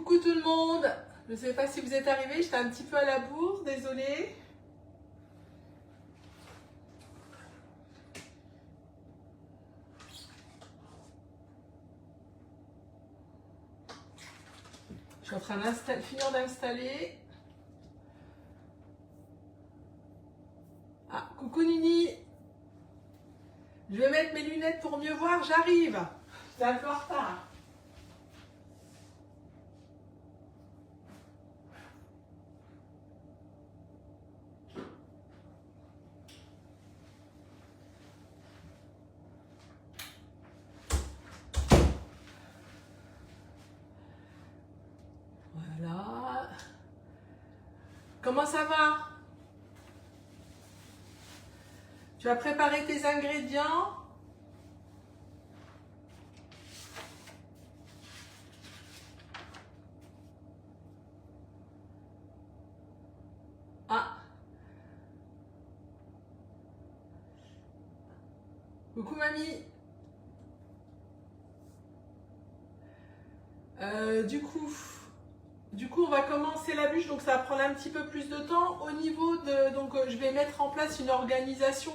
Coucou tout le monde, je ne sais pas si vous êtes arrivés, j'étais un petit peu à la bourre, désolée. Je suis en train de finir d'installer. Ah, coucou Nini. Je vais mettre mes lunettes pour mieux voir, j'arrive. C'est un peu en retard. Voilà. Comment ça va? Tu as préparé tes ingrédients? Ah. Coucou mamie. Du coup, on va commencer la bûche, donc ça va prendre un petit peu plus de temps. Au niveau de, donc, je vais mettre en place une organisation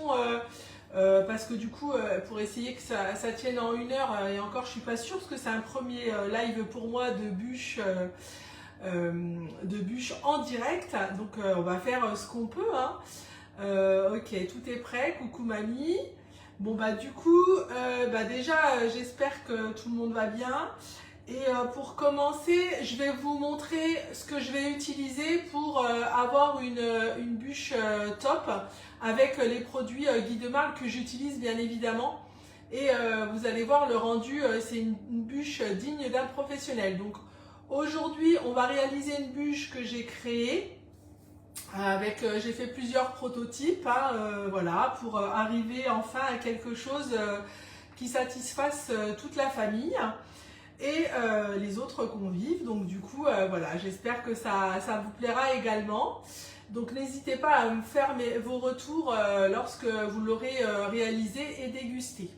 parce que du coup, pour essayer que ça tienne en 1 heure, et encore, je suis pas sûre parce que c'est un premier live pour moi de bûche en direct. Donc, on va faire ce qu'on peut. Hein. Ok, tout est prêt. Coucou mamie. Bon bah du coup, déjà, j'espère que tout le monde va bien. Et pour commencer, je vais vous montrer ce que je vais utiliser pour avoir une bûche top avec les produits Guy de Marle que j'utilise bien évidemment. Et vous allez voir le rendu, c'est une bûche digne d'un professionnel. Donc aujourd'hui, on va réaliser une bûche que j'ai créée. J'ai fait plusieurs prototypes, hein, voilà, pour arriver enfin à quelque chose qui satisfasse toute la famille et les autres convives. Donc du coup, voilà, j'espère que ça vous plaira également. Donc n'hésitez pas à me faire vos retours lorsque vous l'aurez réalisé et dégusté.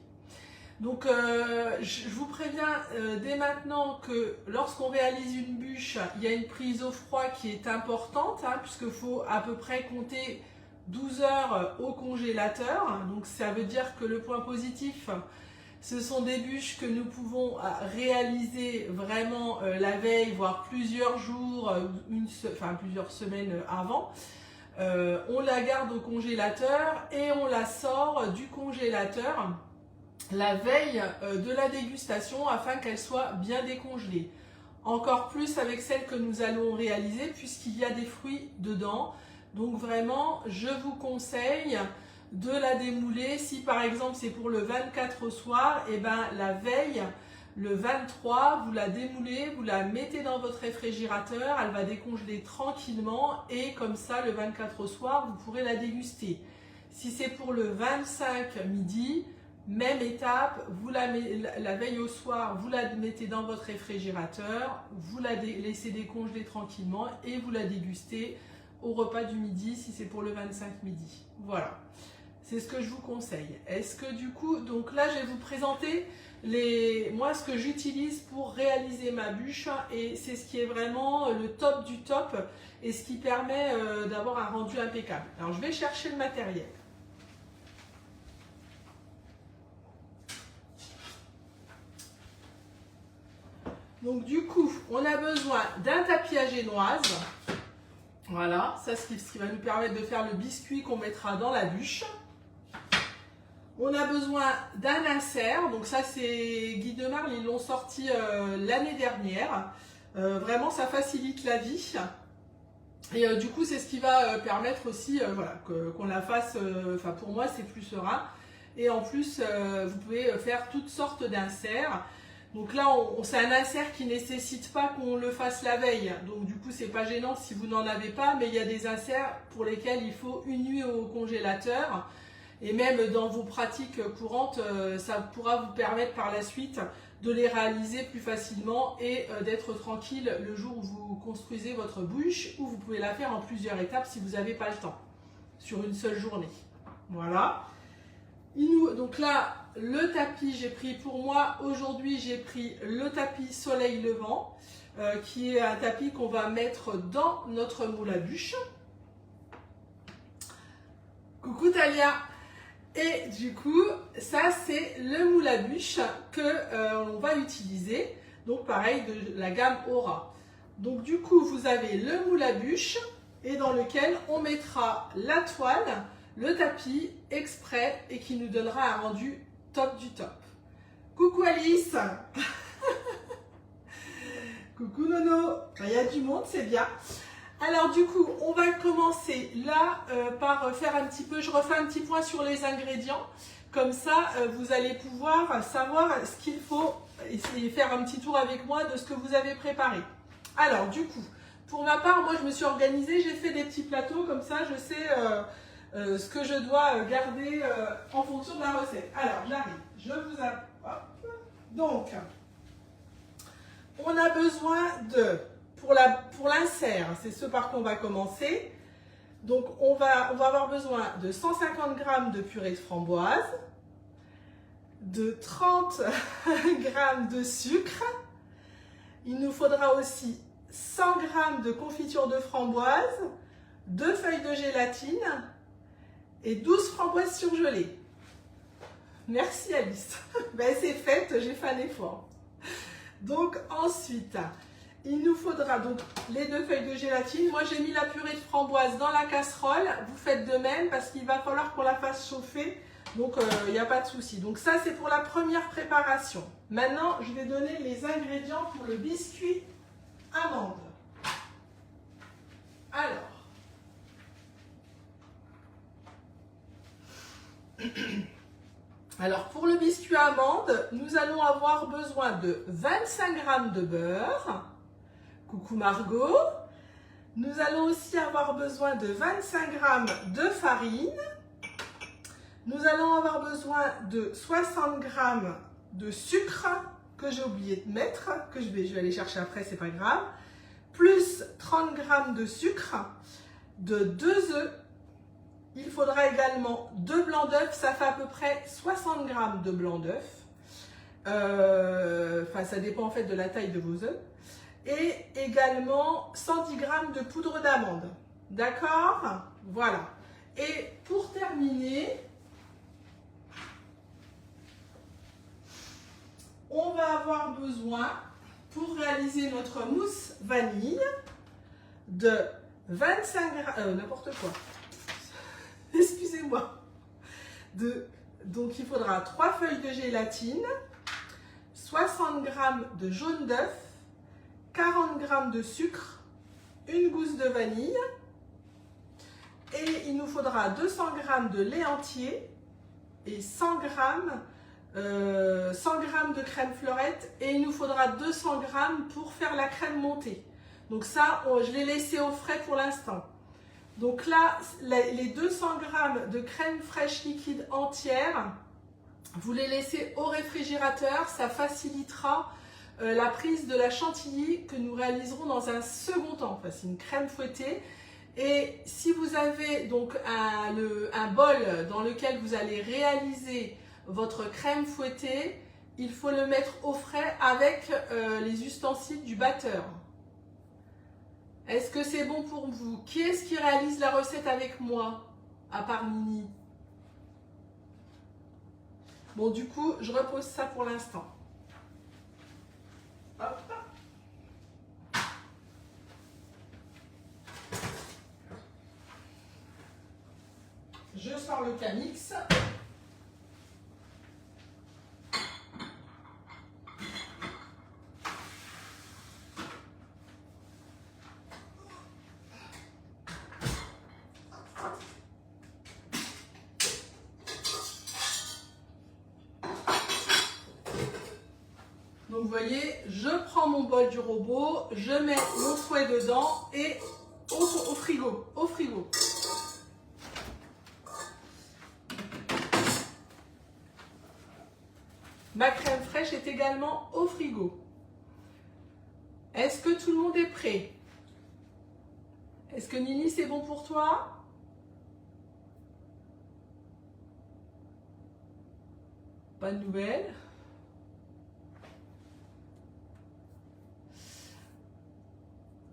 Donc je vous préviens dès maintenant que lorsqu'on réalise une bûche, il y a une prise au froid qui est importante, hein, puisqu'il faut à peu près compter 12 heures au congélateur. Donc ça veut dire que le point positif, ce sont des bûches que nous pouvons réaliser vraiment la veille, voire plusieurs jours, plusieurs semaines avant. On la garde au congélateur et on la sort du congélateur la veille de la dégustation afin qu'elle soit bien décongelée. Encore plus avec celle que nous allons réaliser puisqu'il y a des fruits dedans. Donc vraiment, je vous conseille de la démouler. Si par exemple c'est pour le 24 au soir, et ben la veille, le 23, vous la démoulez, vous la mettez dans votre réfrigérateur, elle va décongeler tranquillement et comme ça le 24 au soir, vous pourrez la déguster. Si c'est pour le 25 midi, même étape, vous la veille au soir, vous la mettez dans votre réfrigérateur, vous la laissez décongeler tranquillement et vous la dégustez au repas du midi si c'est pour le 25 midi. Voilà, c'est ce que je vous conseille. Est-ce que du coup, donc là je vais vous présenter moi ce que j'utilise pour réaliser ma bûche et c'est ce qui est vraiment le top du top et ce qui permet d'avoir un rendu impeccable. Alors je vais chercher le matériel. Donc du coup, on a besoin d'un tapis à génoise. Voilà, ça c'est ce qui va nous permettre de faire le biscuit qu'on mettra dans la bûche. On a besoin d'un insert. Donc ça c'est Guy de Marle, ils l'ont sorti l'année dernière. Vraiment, ça facilite la vie. Et du coup, c'est ce qui va permettre aussi voilà, qu'on la fasse, pour moi c'est plus serein. Et en plus, vous pouvez faire toutes sortes d'inserts. Donc là, c'est un insert qui ne nécessite pas qu'on le fasse la veille. Donc du coup, c'est pas gênant si vous n'en avez pas, mais il y a des inserts pour lesquels il faut une nuit au congélateur. Et même dans vos pratiques courantes, ça pourra vous permettre par la suite de les réaliser plus facilement et d'être tranquille le jour où vous construisez votre bûche, ou vous pouvez la faire en plusieurs étapes si vous n'avez pas le temps, sur une seule journée. Voilà. Donc là, le tapis, j'ai pris pour moi, aujourd'hui, j'ai pris le tapis soleil levant. qui est un tapis qu'on va mettre dans notre moule à bûches. Coucou Talia! Et du coup, ça c'est le moule à bûches que on va utiliser. Donc pareil, de la gamme Aura. Donc du coup, vous avez le moule à bûches et dans lequel on mettra la toile, le tapis exprès et qui nous donnera un rendu top du top. Coucou Alice! Coucou Nono! Il y a du monde, c'est bien. Alors du coup, on va commencer là par faire un petit peu, je refais un petit point sur les ingrédients. Comme ça, vous allez pouvoir savoir ce qu'il faut et faire un petit tour avec moi de ce que vous avez préparé. Alors du coup, pour ma part, moi je me suis organisée, j'ai fait des petits plateaux, comme ça je sais ce que je dois garder en fonction de la recette. Alors j'arrive, je vous hop. Donc, on a besoin de, pour l'insert, c'est ce par quoi on va commencer. Donc on va avoir besoin de 150 g de purée de framboise, de 30 g de sucre. Il nous faudra aussi 100 g de confiture de framboise, 2 feuilles de gélatine et 12 framboises surgelées. Merci Alice. Ben, c'est fait, j'ai fait un effort. Donc ensuite, il nous faudra donc les 2 feuilles de gélatine. Moi j'ai mis la purée de framboise dans la casserole. Vous faites de même parce qu'il va falloir qu'on la fasse chauffer. Donc il n'y a pas de souci. Donc ça c'est pour la première préparation. Maintenant je vais donner les ingrédients pour le biscuit amande. Alors pour le biscuit amande, nous allons avoir besoin de 25 g de beurre. Coucou Margot. Nous allons aussi avoir besoin de 25 g de farine. Nous allons avoir besoin de 60 g de sucre que j'ai oublié de mettre, que je vais aller chercher après, c'est pas grave. Plus 30 g de sucre, de 2 œufs. Il faudra également 2 blancs d'œufs, ça fait à peu près 60 g de blancs d'œufs. Enfin, ça dépend en fait de la taille de vos œufs. Et également 110 g de poudre d'amande. D'accord? Voilà. Et pour terminer, on va avoir besoin, pour réaliser notre mousse vanille, de 25 g, n'importe quoi. Excusez-moi. Donc il faudra 3 feuilles de gélatine, 60 g de jaune d'œuf, 40 g de sucre, une gousse de vanille et il nous faudra 200 g de lait entier et 100 g de crème fleurette et il nous faudra 200 g pour faire la crème montée. Donc ça, je l'ai laissé au frais pour l'instant. Donc là, les 200 g de crème fraîche liquide entière, vous les laissez au réfrigérateur, ça facilitera la prise de la chantilly que nous réaliserons dans un second temps. Enfin, c'est une crème fouettée. Et si vous avez donc un bol dans lequel vous allez réaliser votre crème fouettée, il faut le mettre au frais avec les ustensiles du batteur. Est-ce que c'est bon pour vous? Qui est-ce qui réalise la recette avec moi, à part Mini? Bon, du coup, je repose ça pour l'instant. Hop. Je sors le Camix. Donc vous voyez, je prends mon bol du robot, je mets mon fouet dedans et au frigo, Ma crème fraîche est également au frigo. Est-ce que tout le monde est prêt? Est-ce que Nini, c'est bon pour toi? Pas de nouvelles.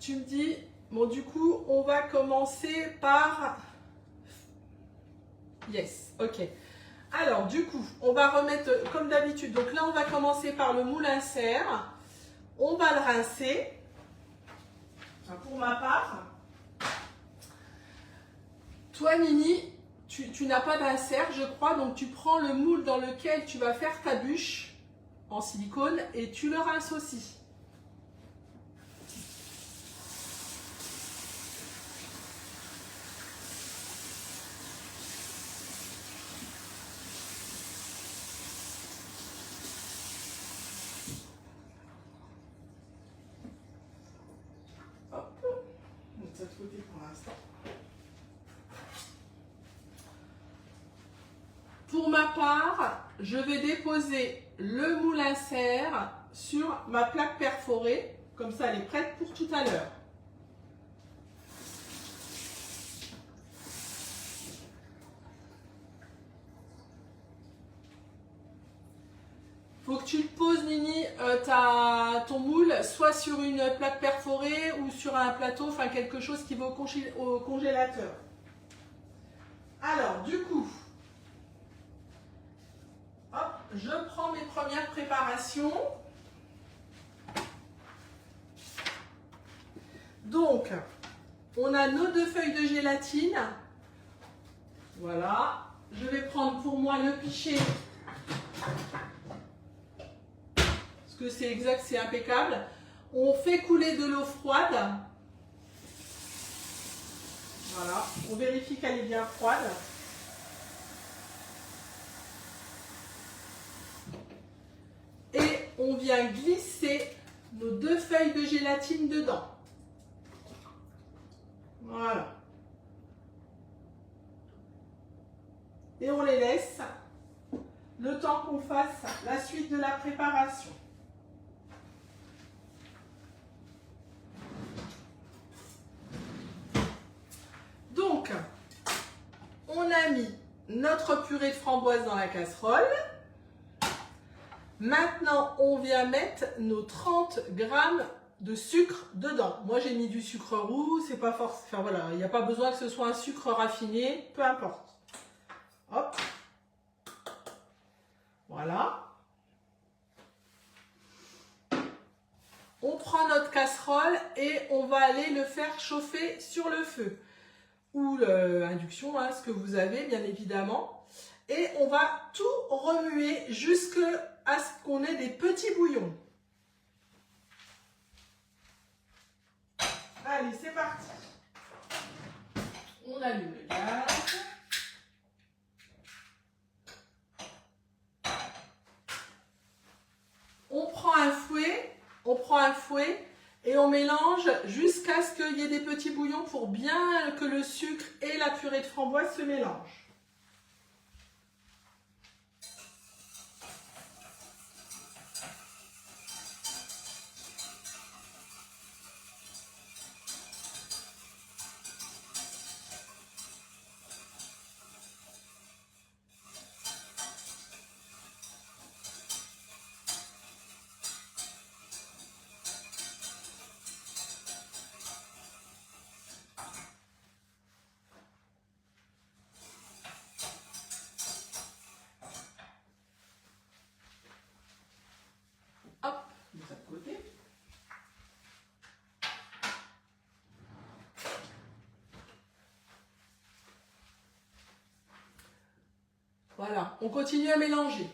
tu me dis, bon du coup, on va commencer par... Yes, ok. Alors du coup, on va remettre comme d'habitude. Donc là, on va commencer par le moule insert. On va le rincer. Enfin, pour ma part. Toi, Mimi, tu n'as pas d'insert, je crois. Donc tu prends le moule dans lequel tu vas faire ta bûche en silicone et tu le rinces aussi. Pour ma part, je vais déposer le moule insert sur ma plaque perforée. Comme ça, elle est prête pour tout à l'heure. Faut que tu le poses, Nini, ton moule, soit sur une plaque perforée ou sur un plateau, enfin quelque chose qui va au congélateur. Alors, du coup, hop, je prends mes premières préparations. Donc, on a nos 2 feuilles de gélatine. Voilà. Je vais prendre pour moi le pichet. Parce que c'est exact, c'est impeccable. On fait couler de l'eau froide. Voilà. On vérifie qu'elle est bien froide. Et on vient glisser nos 2 feuilles de gélatine dedans. Voilà. Et on les laisse le temps qu'on fasse la suite de la préparation. Donc, on a mis notre purée de framboise dans la casserole. Maintenant, on vient mettre nos 30 grammes de sucre dedans. Moi, j'ai mis du sucre roux, c'est pas forcément... Enfin voilà, il n'y a pas besoin que ce soit un sucre raffiné, peu importe. Hop. Voilà. On prend notre casserole et on va aller le faire chauffer sur le feu. Ou l'induction, hein, ce que vous avez, bien évidemment. Et on va tout remuer jusqu'à ce qu'on ait des petits bouillons. Allez, c'est parti. On allume le gaz. On prend un fouet et on mélange jusqu'à ce qu'il y ait des petits bouillons pour bien que le sucre et la purée de framboise se mélangent. Voilà, on continue à mélanger.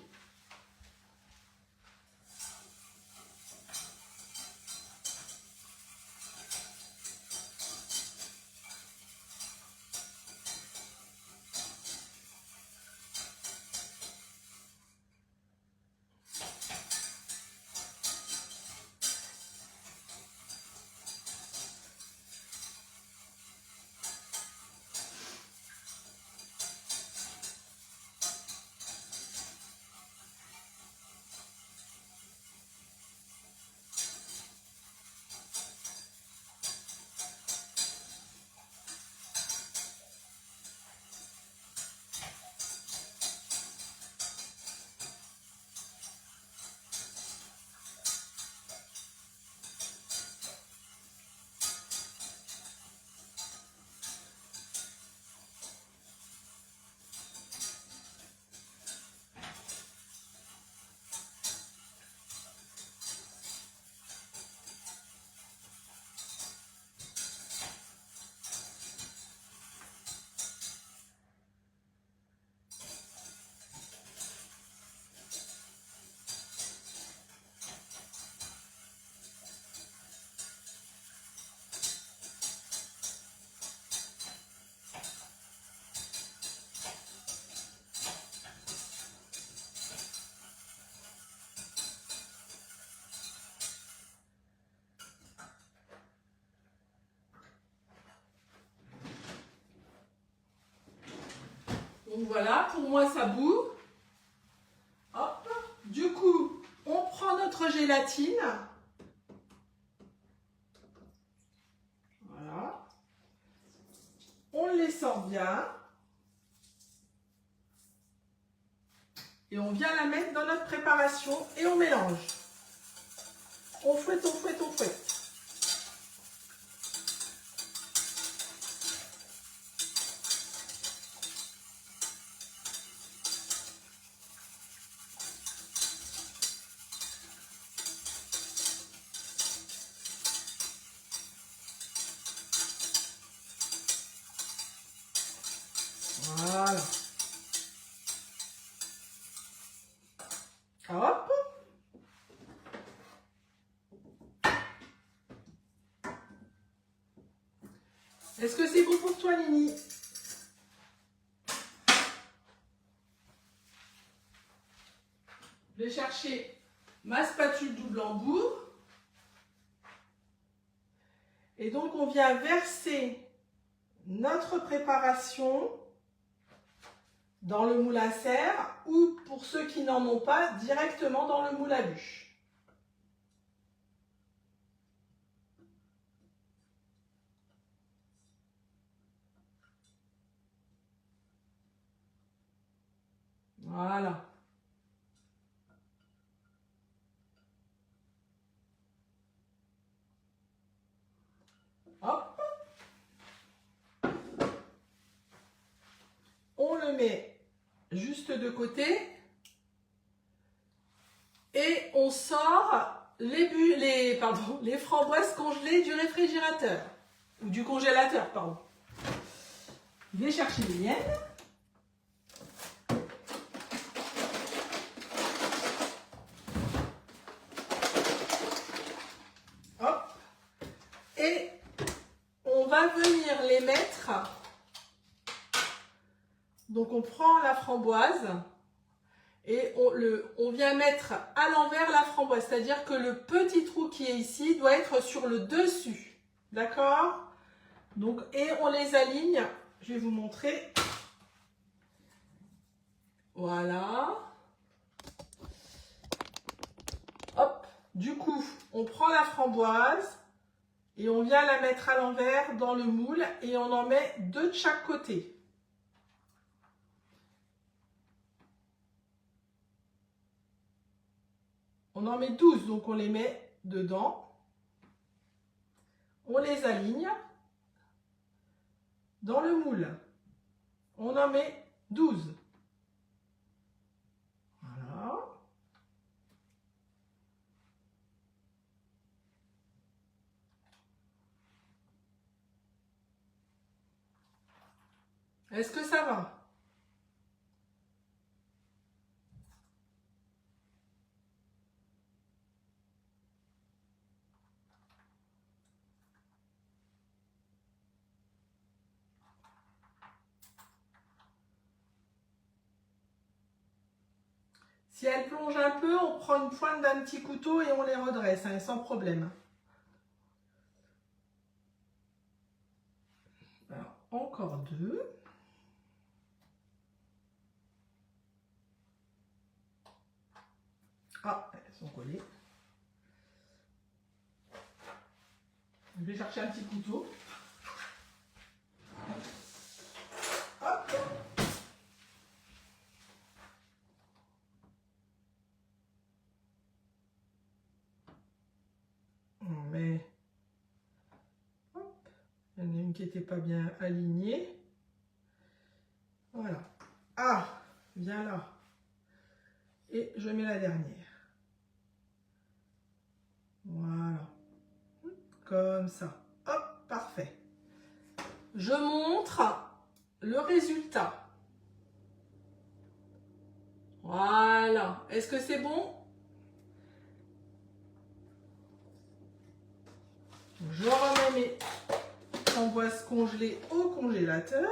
Donc voilà, pour moi ça bout. Hop. Du coup, on prend notre gélatine. Voilà. On les sort bien. Et on vient la mettre dans notre préparation et on mélange. On fouette, on fouette, on fouette. Voilà. Hop. Est-ce que c'est bon pour toi, Nini? Je vais chercher ma spatule double embout. Et donc, on vient verser notre préparation dans le moule à serre ou, pour ceux qui n'en ont pas, directement dans le moule à bûche. Voilà. Hop. On le met juste de côté et on sort les framboises congelées du réfrigérateur ou du congélateur, pardon. Je vais chercher les miennes. Hop. Et on va venir les mettre. Donc on prend la framboise et on vient mettre à l'envers la framboise. C'est-à-dire que le petit trou qui est ici doit être sur le dessus. D'accord? Donc, et on les aligne. Je vais vous montrer. Voilà. Hop. Du coup, on prend la framboise et on vient la mettre à l'envers dans le moule et on en met 2 de chaque côté. On en met 12, donc on les met dedans. On les aligne dans le moule. On en met 12. Voilà. Est-ce que ça va? Si elle plonge un peu, on prend une pointe d'un petit couteau et on les redresse, hein, sans problème. Alors, encore 2. Ah, elles sont collées. Je vais chercher un petit couteau. Hop. Mais hop. Il y en a une qui n'était pas bien alignée. Voilà. Ah, viens là. Et je mets la dernière. Voilà. Comme ça. Hop, parfait. Je montre le résultat. Voilà. Est-ce que c'est bon? Je remets mes framboises congelées au congélateur.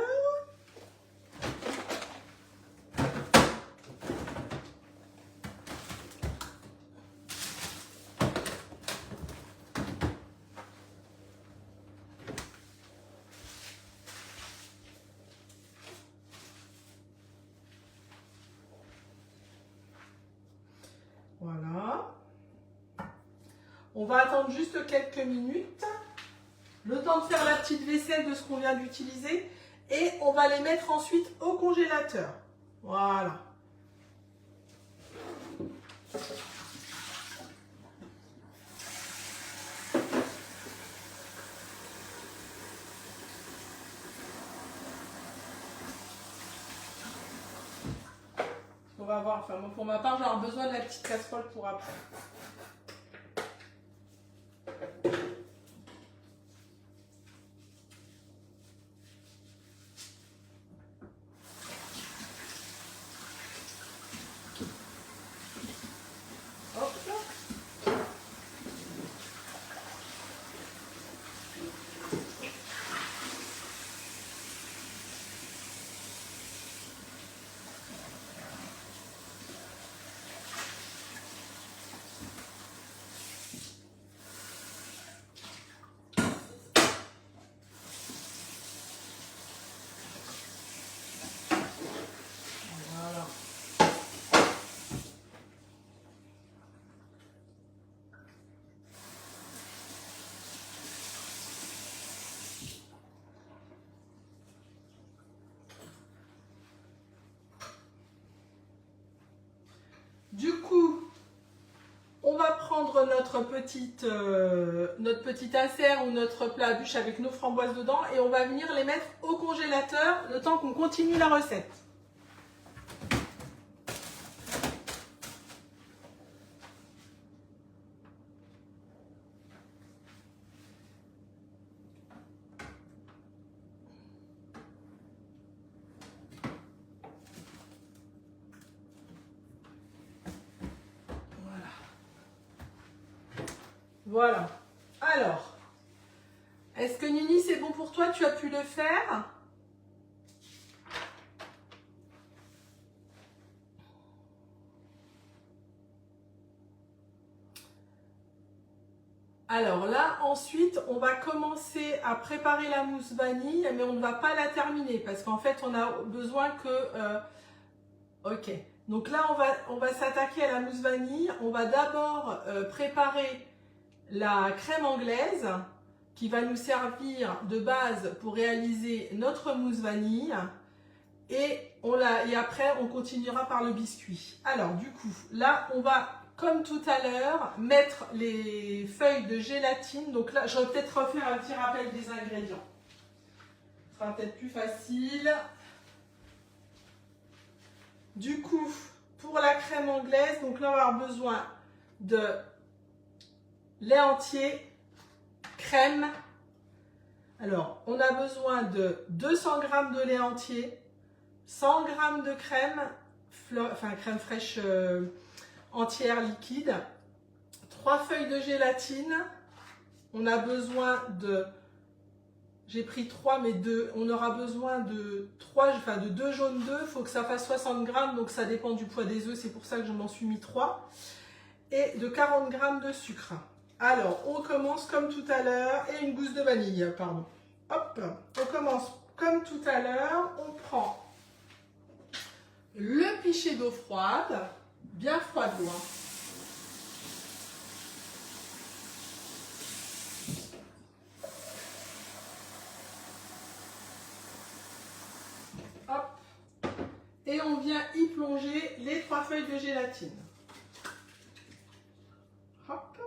On va attendre juste quelques minutes. Le temps de faire la petite vaisselle de ce qu'on vient d'utiliser. Et on va les mettre ensuite au congélateur. Voilà. On va voir. Enfin, pour ma part, j'aurai besoin de la petite casserole pour après. Du coup, on va prendre notre petite insert ou notre plat à bûche avec nos framboises dedans et on va venir les mettre au congélateur le temps qu'on continue la recette. Voilà. Alors, est-ce que Nini, c'est bon pour toi? Tu as pu le faire? Alors là, ensuite, on va commencer à préparer la mousse vanille, mais on ne va pas la terminer parce qu'en fait, on a besoin que... Ok. Donc là, on va s'attaquer à la mousse vanille. On va d'abord préparer la crème anglaise qui va nous servir de base pour réaliser notre mousse vanille et après on continuera par le biscuit. Alors du coup là on va comme tout à l'heure mettre les feuilles de gélatine. Donc là je vais peut-être refaire un petit rappel des ingrédients, ce sera peut-être plus facile. Du coup pour la crème anglaise, donc là on va avoir besoin de lait entier, crème. Alors, on a besoin de 200 g de lait entier, 100 g de crème, crème fraîche entière liquide, 3 feuilles de gélatine. On a besoin de, j'ai pris 3 mais 2, on aura besoin de 2 jaunes d'œufs, il faut que ça fasse 60 g, donc ça dépend du poids des œufs, c'est pour ça que je m'en suis mis 3, et de 40 g de sucre. Alors, on commence comme tout à l'heure, et une gousse de vanille, pardon. Hop, on commence comme tout à l'heure, on prend le pichet d'eau froide, bien froide l'eau. Hop, et on vient y plonger les 3 feuilles de gélatine. Hop.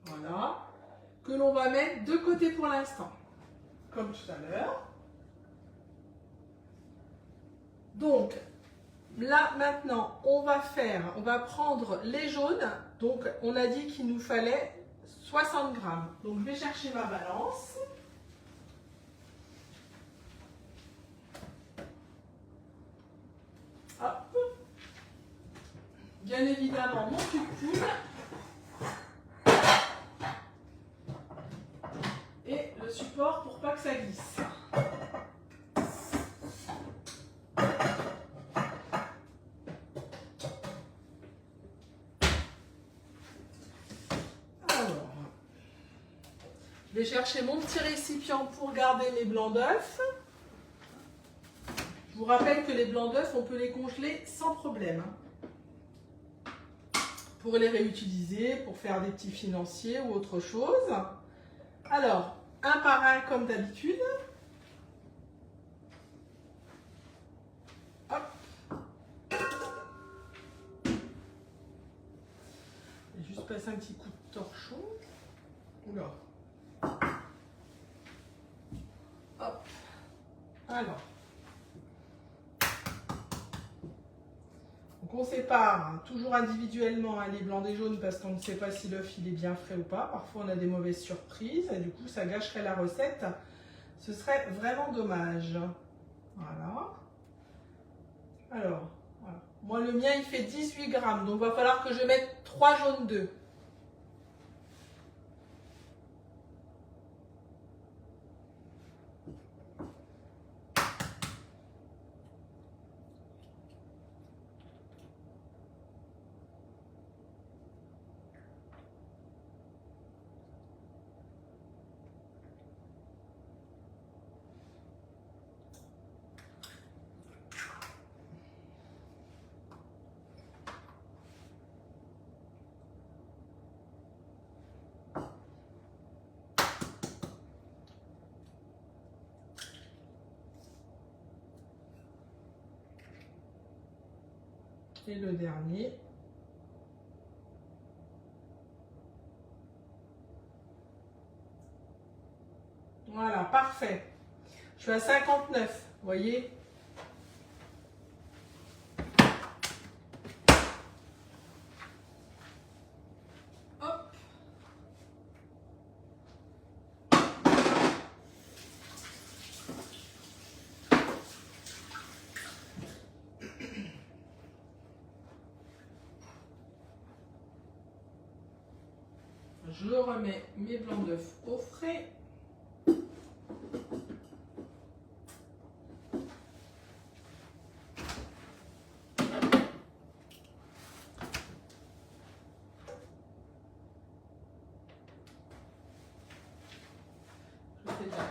Voilà, que l'on va mettre de côté pour l'instant, comme tout à l'heure. Donc, là maintenant, on va prendre les jaunes. Donc, on a dit qu'il nous fallait 60 g. Donc, je vais chercher ma balance. Hop. Bien évidemment, mon cube. Et le support pour pas que ça glisse. Alors, je vais chercher mon petit récipient pour garder mes blancs d'œufs. Je vous rappelle que les blancs d'œufs, on peut les congeler sans problème. Pour les réutiliser, pour faire des petits financiers ou autre chose. Alors, un par un comme d'habitude. Hop. Je vais juste passer un petit coup de torchon. Oula. Hop. Alors. Donc on sépare hein, toujours individuellement hein, les blancs des jaunes parce qu'on ne sait pas si l'œuf il est bien frais ou pas. Parfois on a des mauvaises surprises et du coup ça gâcherait la recette. Ce serait vraiment dommage. Voilà. Alors, voilà. Moi le mien il fait 18 grammes donc il va falloir que je mette 3 jaunes d'œufs. Et le dernier. Voilà, parfait. Je suis à 59, vous voyez. Hop. Je remets mes blancs d'œufs au frais.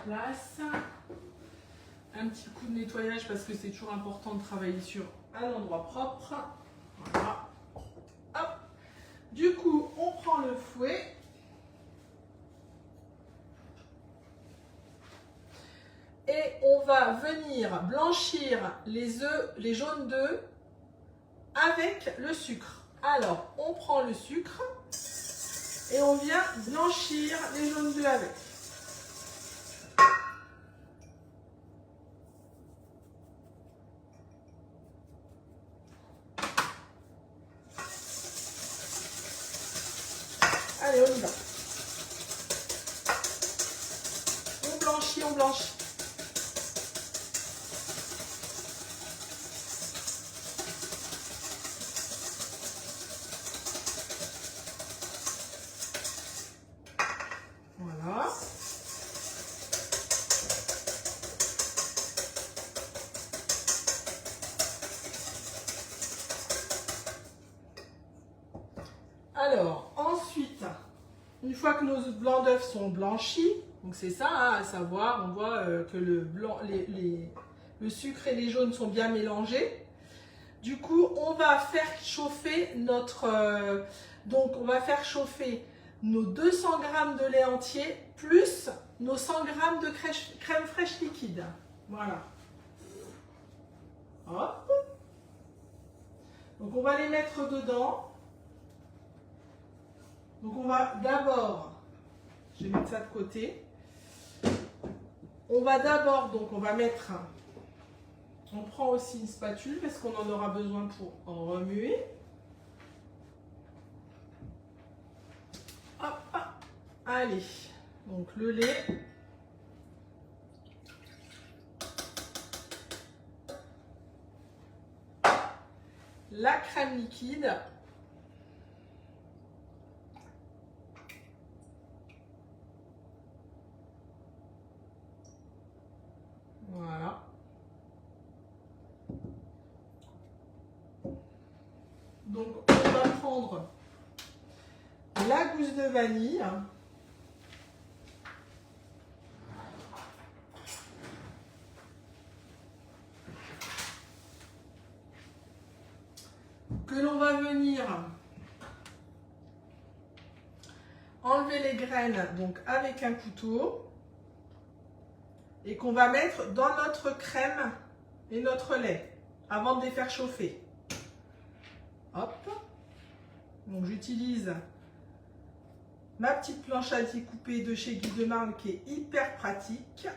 Place. Un petit coup de nettoyage parce que c'est toujours important de travailler sur un endroit propre. Voilà. Hop. Du coup, on prend le fouet. Et on va venir blanchir les œufs, les jaunes d'œufs avec le sucre. Alors, on prend le sucre et on vient blanchir les jaunes d'œufs avec. Allez, on y va. On blanchit, on blanchit. Voilà. Alors, ensuite, une fois que nos blancs d'œufs sont blanchis, donc c'est ça hein, à savoir, on voit que le, blanc, le sucre et les jaunes sont bien mélangés. Du coup, on va faire chauffer notre... donc, on va faire chauffer nos 200 g de lait entier plus nos 100 g de crème fraîche liquide. Voilà. Hop. Donc, on va les mettre dedans. Donc on va d'abord, je vais mettre ça de côté. On va d'abord, donc on va mettre, on prend aussi une spatule parce qu'on en aura besoin pour remuer. Hop, hop. Allez, donc le lait. La crème liquide. Voilà. Donc, on va prendre la gousse de vanille. enlever les graines donc avec un couteau et qu'on va mettre dans notre crème et notre lait avant de les faire chauffer. Hop. Donc j'utilise ma petite planche à découper de chez Guy de Marne qui est hyper pratique.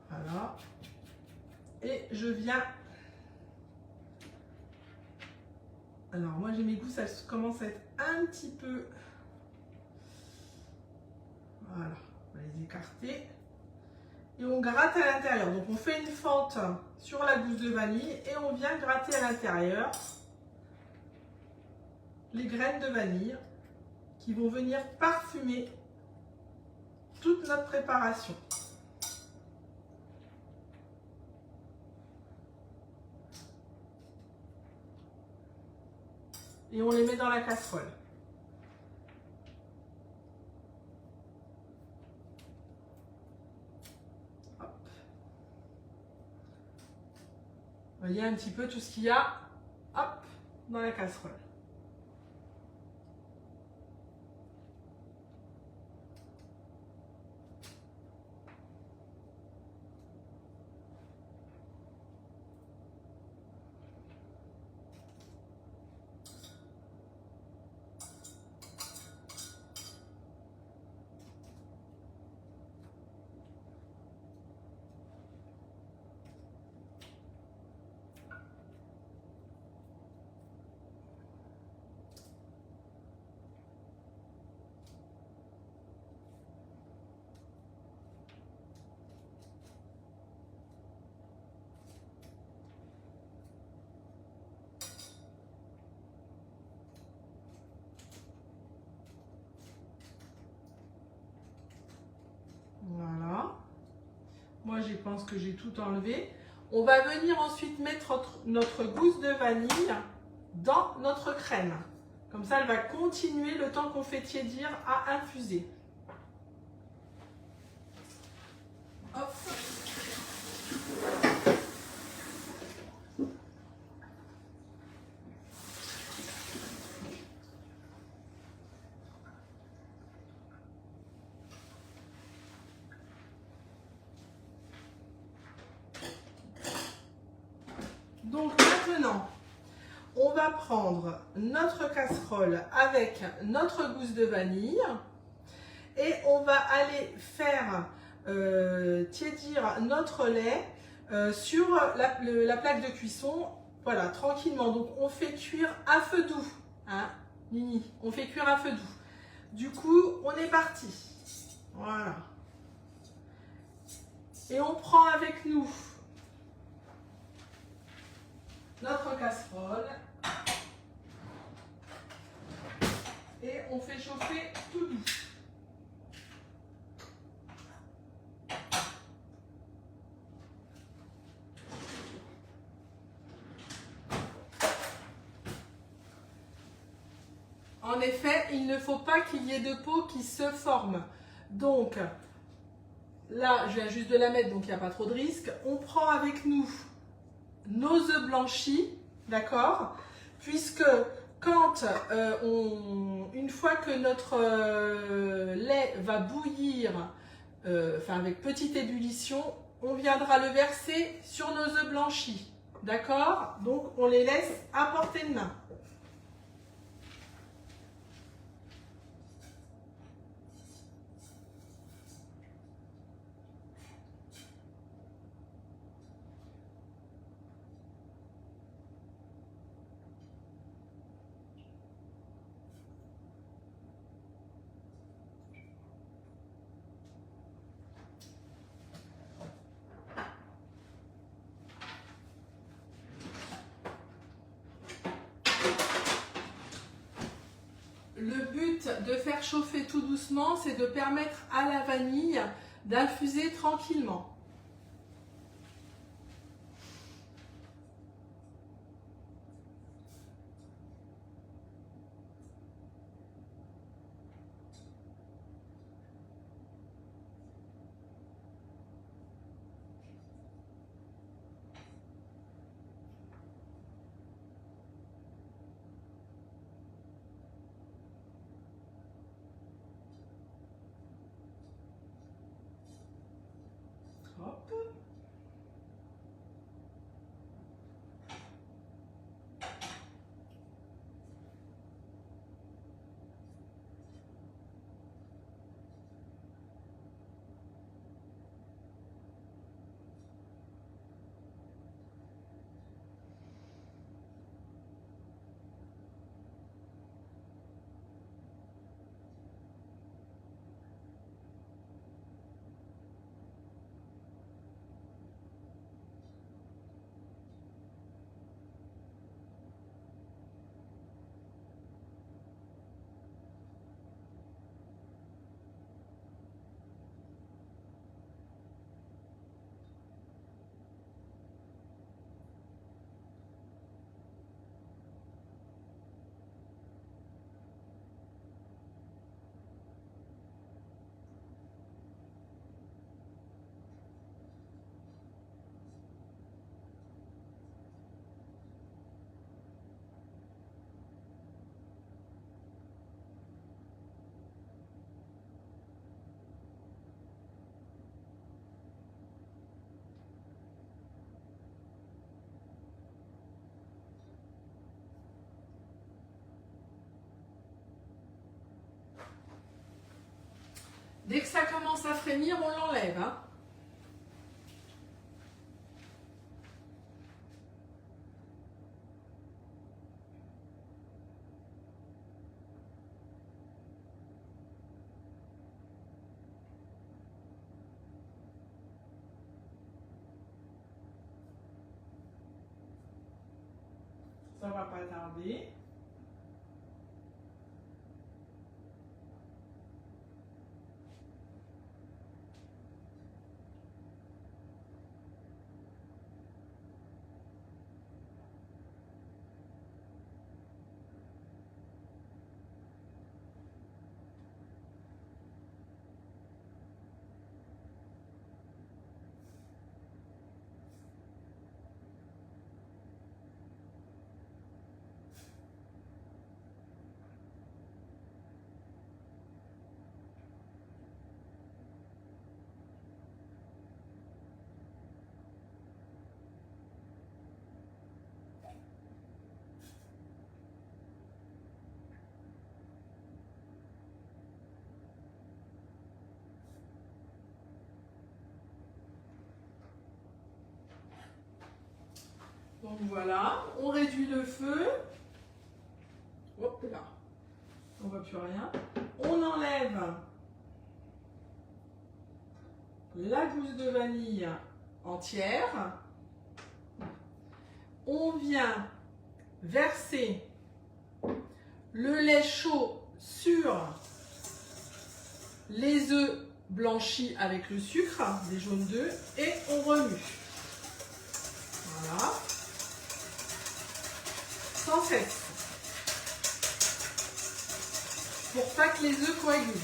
Voilà. Et je viens... Alors moi j'ai mes goûts, ça commence à être un petit peu... Voilà, on va les écarter. Et on gratte à l'intérieur. Donc on fait une fente sur la gousse de vanille et on vient gratter à l'intérieur les graines de vanille qui vont venir parfumer toute notre préparation. Et on les met dans la casserole. Hop. Vous voyez un petit peu tout ce qu'il y a, hop, dans la casserole. Voilà. Moi, je pense que j'ai tout enlevé. On va venir ensuite mettre notre gousse de vanille dans notre crème. Comme ça, elle va continuer le temps qu'on fait tiédir à infuser. Hop. Donc maintenant, on va prendre notre casserole avec notre gousse de vanille et on va aller faire tiédir notre lait sur la plaque de cuisson, voilà, tranquillement. Donc on fait cuire à feu doux, hein, Nini, on fait cuire à feu doux. Du coup, on est parti, voilà. Et on prend avec nous notre casserole et on fait chauffer tout doux. En effet, il ne faut pas qu'il y ait de peau qui se forme. Donc, là, je viens juste de la mettre, donc il n'y a pas trop de risque. On prend avec nous nos œufs blanchis, d'accord? Puisque quand une fois que notre lait va bouillir, avec petite ébullition, on viendra le verser sur nos œufs blanchis, d'accord? Donc on les laisse à portée de main. Le but de faire chauffer tout doucement, c'est de permettre à la vanille d'infuser tranquillement. Dès que ça commence à frémir, on l'enlève. Hein. Ça va pas tarder. Donc voilà, on réduit le feu. Hop là, on voit plus rien. On enlève la gousse de vanille entière. On vient verser le lait chaud sur les œufs blanchis avec le sucre, des jaunes d'œufs, et on remue. Voilà. Sans cesse. Pour pas que les œufs coagulent.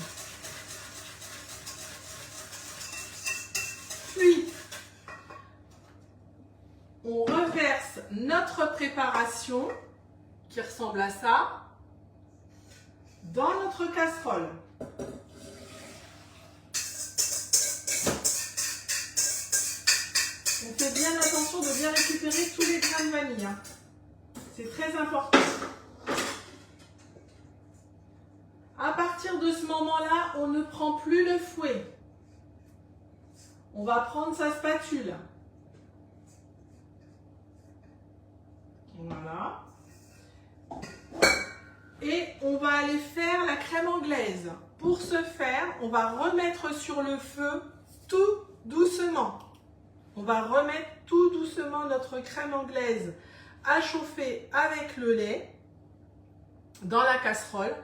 Puis, on reverse notre préparation, qui ressemble à ça, dans notre casserole. On fait bien attention de bien récupérer tous les grains de vanille. Hein. C'est très important. À partir de ce moment-là, on ne prend plus le fouet. On va prendre sa spatule. Voilà. Et on va aller faire la crème anglaise. Pour ce faire, on va remettre sur le feu tout doucement. On va remettre tout doucement notre crème anglaise à chauffer avec le lait dans la casserole.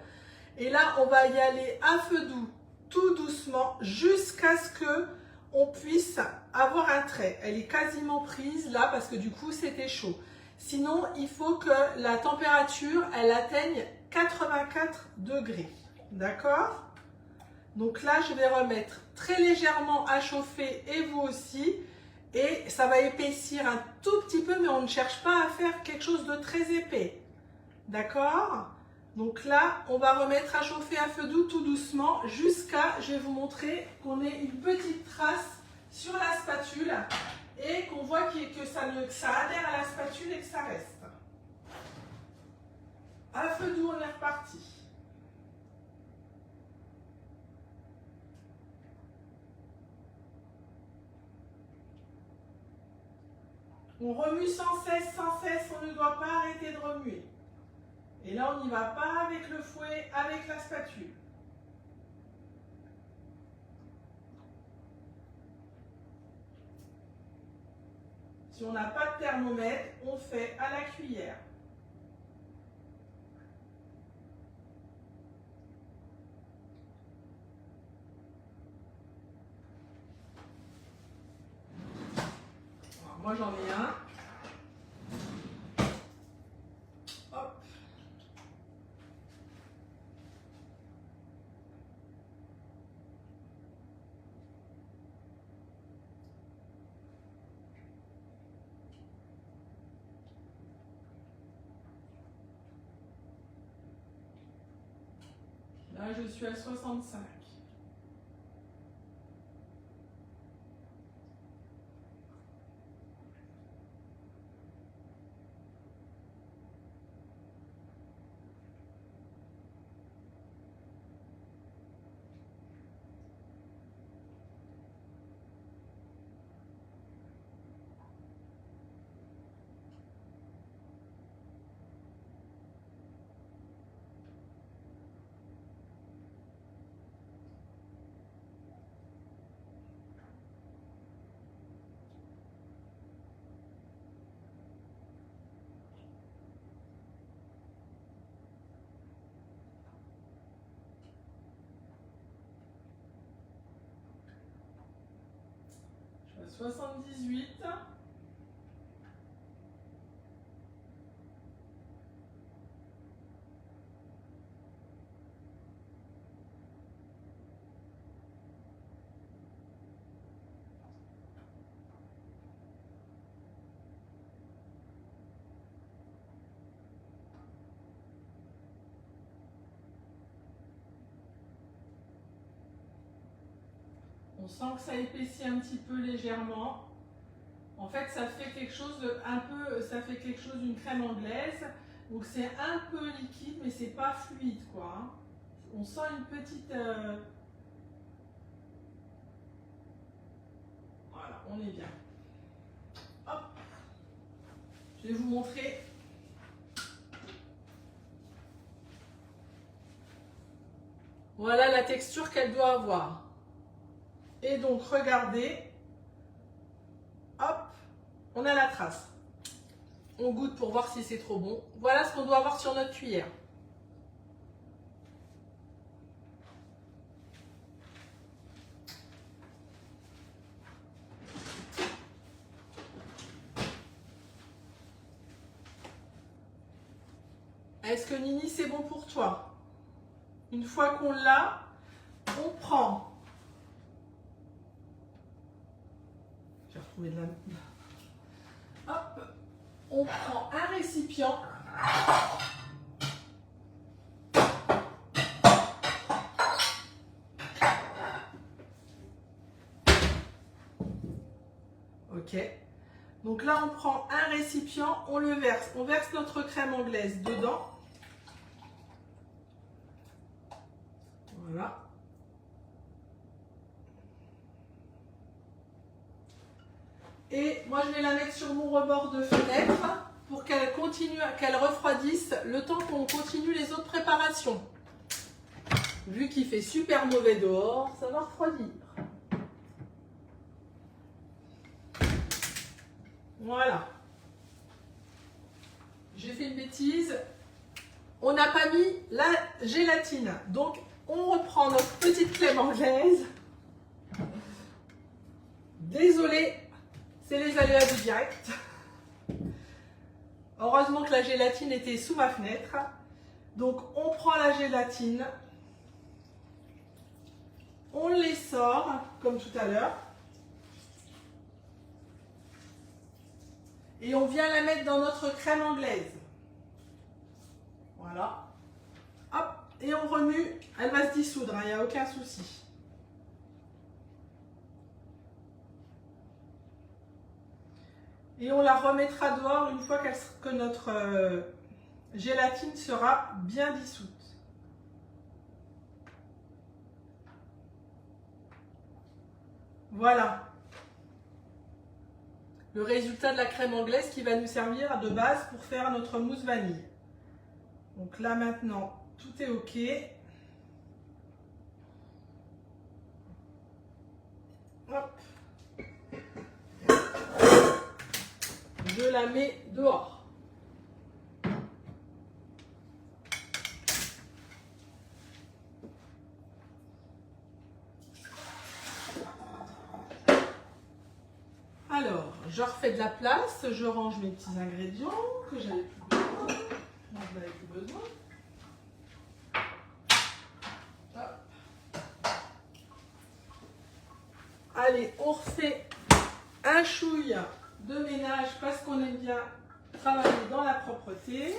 Et là, on va y aller à feu doux, tout doucement, jusqu'à ce que on puisse avoir un trait. Elle est quasiment prise là parce que du coup, c'était chaud. Sinon, il faut que la température, elle atteigne 84 degrés. D'accord? Donc là, je vais remettre très légèrement à chauffer et vous aussi. Et ça va épaissir un tout petit peu, mais on ne cherche pas à faire quelque chose de très épais. D'accord? Donc là, on va remettre à chauffer à feu doux tout doucement jusqu'à, je vais vous montrer qu'on ait une petite trace sur la spatule et qu'on voit que ça adhère à la spatule et que ça reste. À feu doux, on est reparti. On remue sans cesse, on ne doit pas arrêter de remuer. Et là, on n'y va pas avec le fouet, avec la spatule. Si on n'a pas de thermomètre, on fait à la cuillère. Alors, moi, j'en ai un. Hop. Là, je suis à 65. 78. On sent que ça épaissit un petit peu légèrement. En fait, ça fait quelque chose d'une crème anglaise. Donc c'est un peu liquide, mais c'est pas fluide, quoi. Hein. On sent une petite. Voilà, on est bien. Hop. Je vais vous montrer. Voilà la texture qu'elle doit avoir. Et donc, regardez, hop, on a la trace. On goûte pour voir si c'est trop bon. Voilà ce qu'on doit avoir sur notre cuillère. Est-ce que Nini, c'est bon pour toi? Une fois qu'on l'a, on prend. J'ai retrouvé de la... Hop, on prend un récipient. Ok. Donc là, on prend un récipient, on le verse. On verse notre crème anglaise dedans. Voilà. Et moi, je vais la mettre sur mon rebord de fenêtre pour qu'elle continue, qu'elle refroidisse le temps qu'on continue les autres préparations. Vu qu'il fait super mauvais dehors, ça va refroidir. Voilà. J'ai fait une bêtise. On n'a pas mis la gélatine. Donc, on reprend notre petite crème anglaise. Désolée, c'est les aléas du direct. Heureusement que la gélatine était sous ma fenêtre. Donc, on prend la gélatine. On les sort, comme tout à l'heure. Et on vient la mettre dans notre crème anglaise. Voilà. Hop, et on remue. Elle va se dissoudre, il n'y a aucun souci. Et on la remettra dehors une fois que notre gélatine sera bien dissoute. Voilà. Le résultat de la crème anglaise qui va nous servir de base pour faire notre mousse vanille. Donc là maintenant, tout est OK. Hop. Je la mets dehors. Alors, je refais de la place, je range mes petits ingrédients que j'avais plus besoin. Non, je n'avais plus besoin. Hop. Allez, on refait un chouille de ménage parce qu'on aime bien travailler dans la propreté.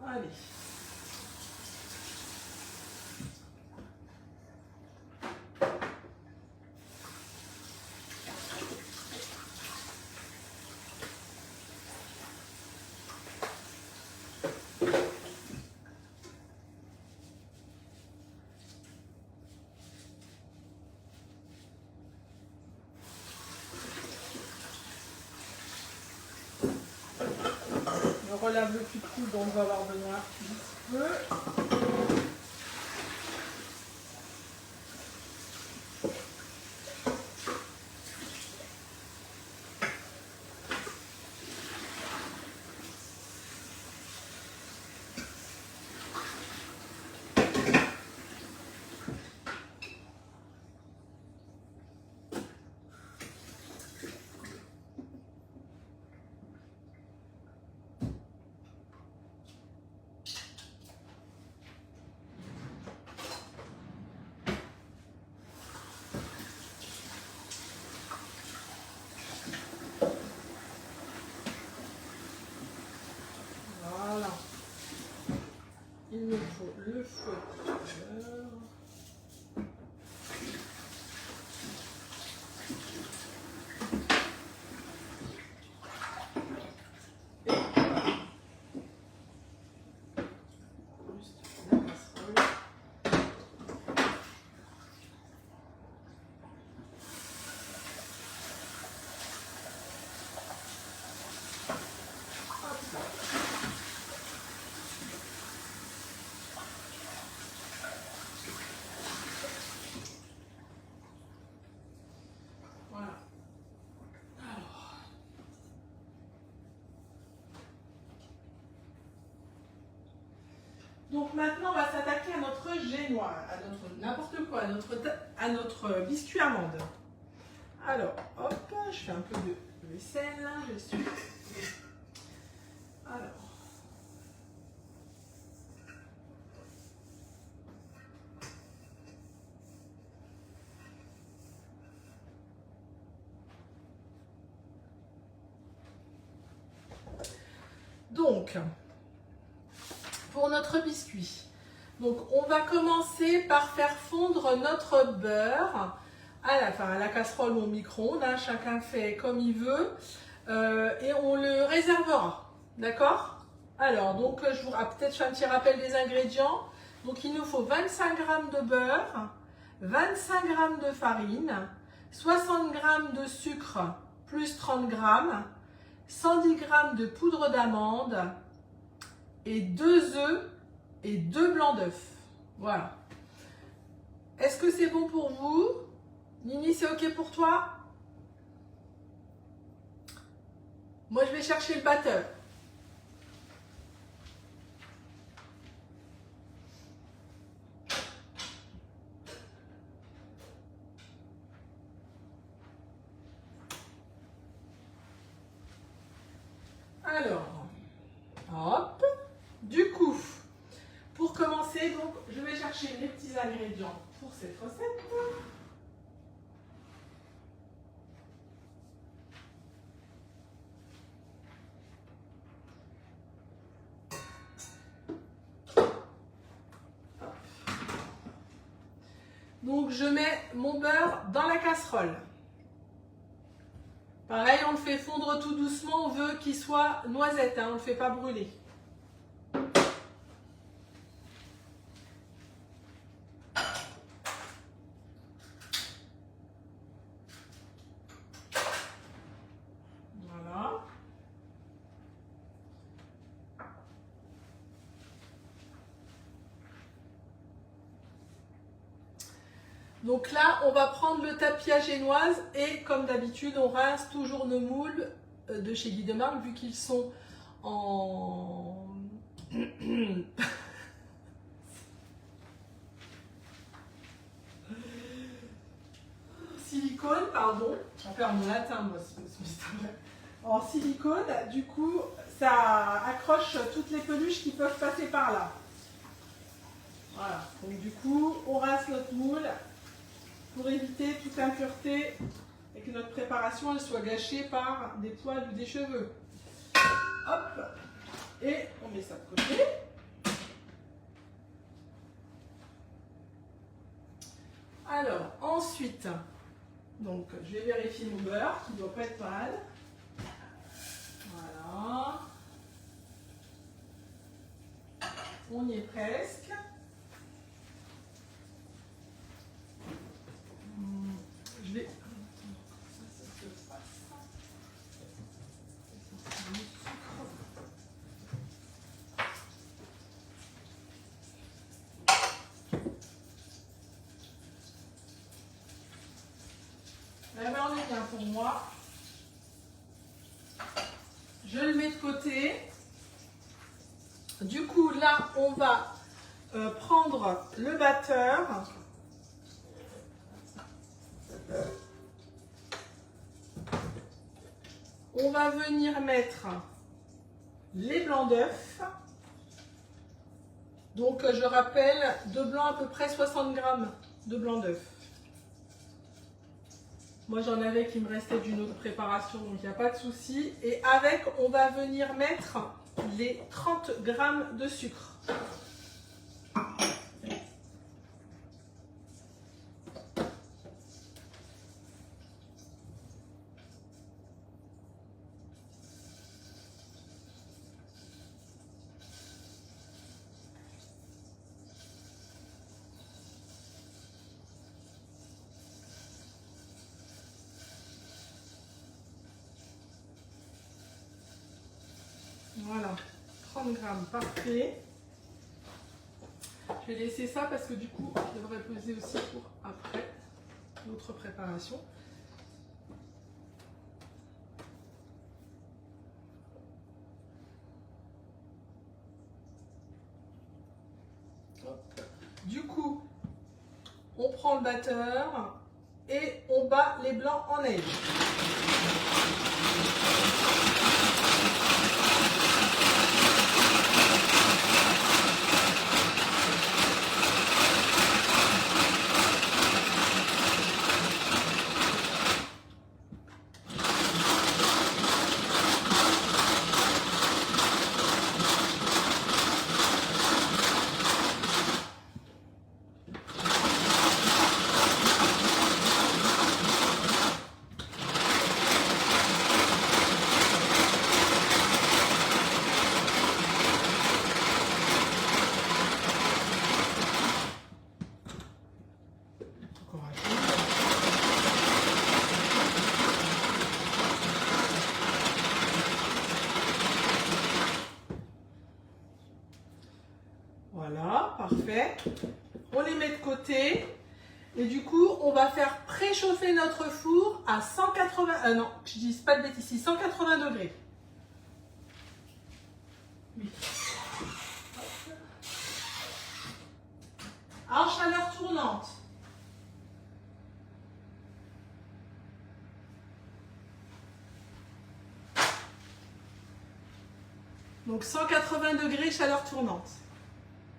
Allez. Je relave le plus de coude dont on va avoir besoin un petit peu. Voilà. Alors. Donc maintenant, on va s'attaquer à notre génois, à notre n'importe quoi, à notre biscuit amande. Alors, hop, je fais un peu de vaisselle, je suis. Alors. Donc, pour notre biscuit, donc on va commencer par faire fondre notre beurre à la casserole ou au micro-ondes, hein, chacun fait comme il veut, et on le réservera, d'accord? Alors, donc je vous peut-être fais un petit rappel des ingrédients. Donc il nous faut 25 g de beurre, 25 g de farine, 60 g de sucre plus 30 g, 110 g de poudre d'amande et 2 œufs et 2 blancs d'œufs. Voilà. Est-ce que c'est bon pour vous? Nini, c'est ok pour toi? Moi, je vais chercher le batteur. Alors, hop. Du coup, pour commencer, donc, je vais chercher les petits ingrédients pour cette recette. Donc, je mets mon beurre dans la casserole. Pareil, on le fait fondre tout doucement. On veut qu'il soit noisette, hein, on ne le fait pas brûler. Voilà. Donc là, on va prendre le tapis à génoise et comme d'habitude, on rince toujours nos moules de chez Guy de Marque vu qu'ils sont en silicone, pardon. Je vais faire mon latin, moi, en silicone. Du coup, ça accroche toutes les peluches qui peuvent passer par là. Voilà. Donc du coup, on rince notre moule pour éviter toute impureté et que notre préparation elle soit gâchée par des poils ou des cheveux. Hop, et on met ça de côté. Alors, ensuite, donc je vais vérifier mon beurre qui ne doit pas être pâle. Voilà. On y est presque. Je vais... Eh ben, on est bien pour moi. Je le mets de côté. Du coup, là, on va prendre le batteur. On va venir mettre les blancs d'œufs. Donc, je rappelle, de blanc à peu près 60 g de blancs d'œufs. Moi, j'en avais qui me restait d'une autre préparation, donc il n'y a pas de souci. Et avec, on va venir mettre les 30 g de sucre. Voilà, 30 grammes, parfait. Je vais laisser ça parce que du coup, je devrais peser aussi pour après l'autre préparation. Hop. Du coup, on prend le batteur et on bat les blancs en neige. Voilà, parfait. On les met de côté. Et du coup, on va faire préchauffer notre four à 180... non, je dis pas de bêtises ici, 180 degrés. Oui. En chaleur tournante. Donc 180 degrés, chaleur tournante.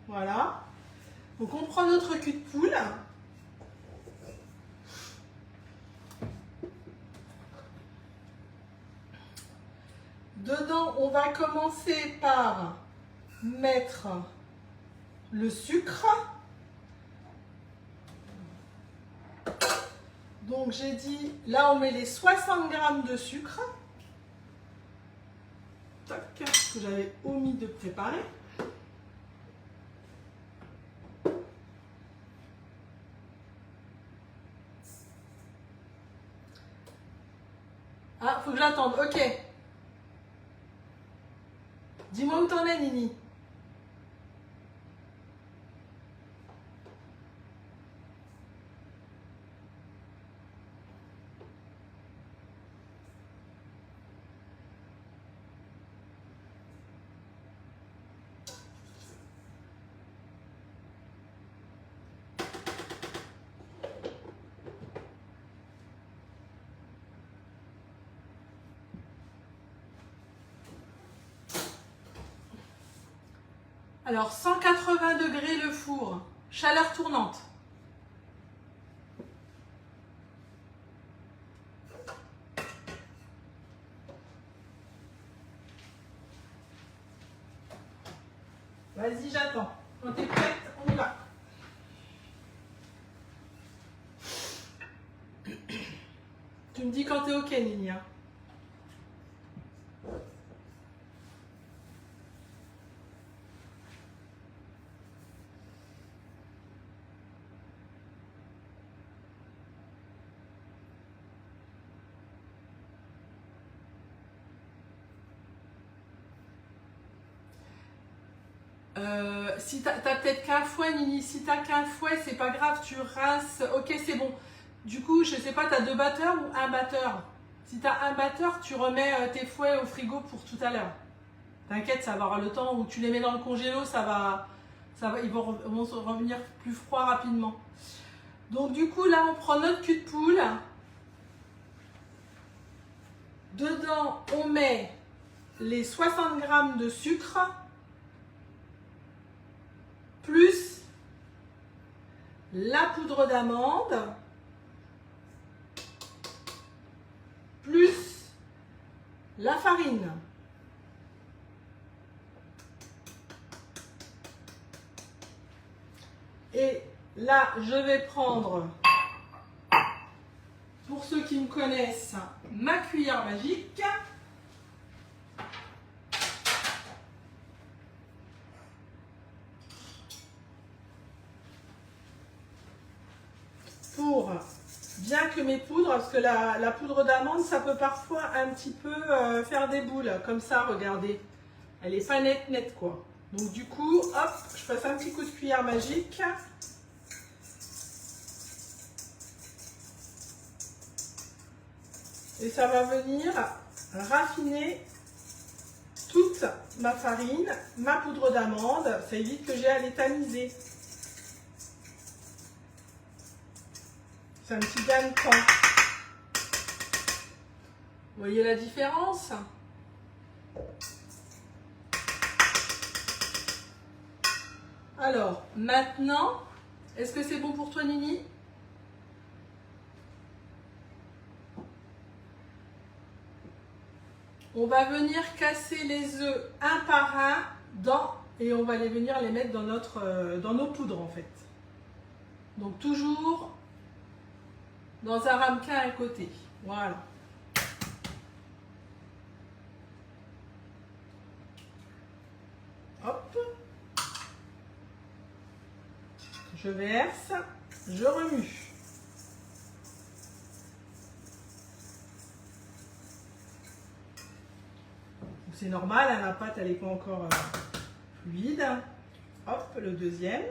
Voilà. Donc on prend notre cul de poule. Dedans, on va commencer par mettre le sucre. Donc j'ai dit, là on met les 60 grammes de sucre. Tac, que j'avais omis de préparer. Ah, faut que j'attende, ok. Dis-moi où t'en es, Nini. Alors, 180 degrés le four, chaleur tournante. Vas-y, j'attends. Quand tu es prête, on y va. Tu me dis quand tu es OK, Nini. Si t'as peut-être qu'un fouet, Nini, si t'as qu'un fouet, c'est pas grave, tu rinces, ok, c'est bon. Du coup, je sais pas, t'as 2 batteurs ou un batteur? Si t'as un batteur, tu remets tes fouets au frigo pour tout à l'heure. T'inquiète, ça va avoir le temps où tu les mets dans le congélo, ils vont revenir plus froids rapidement. Donc du coup, là, on prend notre cul de poule. Dedans, on met les 60 grammes de sucre, plus la poudre d'amande, plus la farine. Et là, je vais prendre, pour ceux qui me connaissent, ma cuillère magique. Pour bien que mes poudres, parce que la poudre d'amande, ça peut parfois un petit peu faire des boules, comme ça, regardez. Elle n'est pas nette quoi. Donc du coup, hop, je passe un petit coup de cuillère magique. Et ça va venir raffiner toute ma farine, ma poudre d'amande. Ça évite que j'ai à l'étamiser. C'est un petit gain de temps. Vous voyez la différence? Alors, maintenant, est-ce que c'est bon pour toi, Nini? On va venir casser les œufs un par un et on va venir les mettre dans nos poudres en fait. Donc toujours dans un ramequin à côté. Voilà. Hop. Je verse, je remue. C'est normal, hein, la pâte elle n'est pas encore fluide. Hop, le deuxième.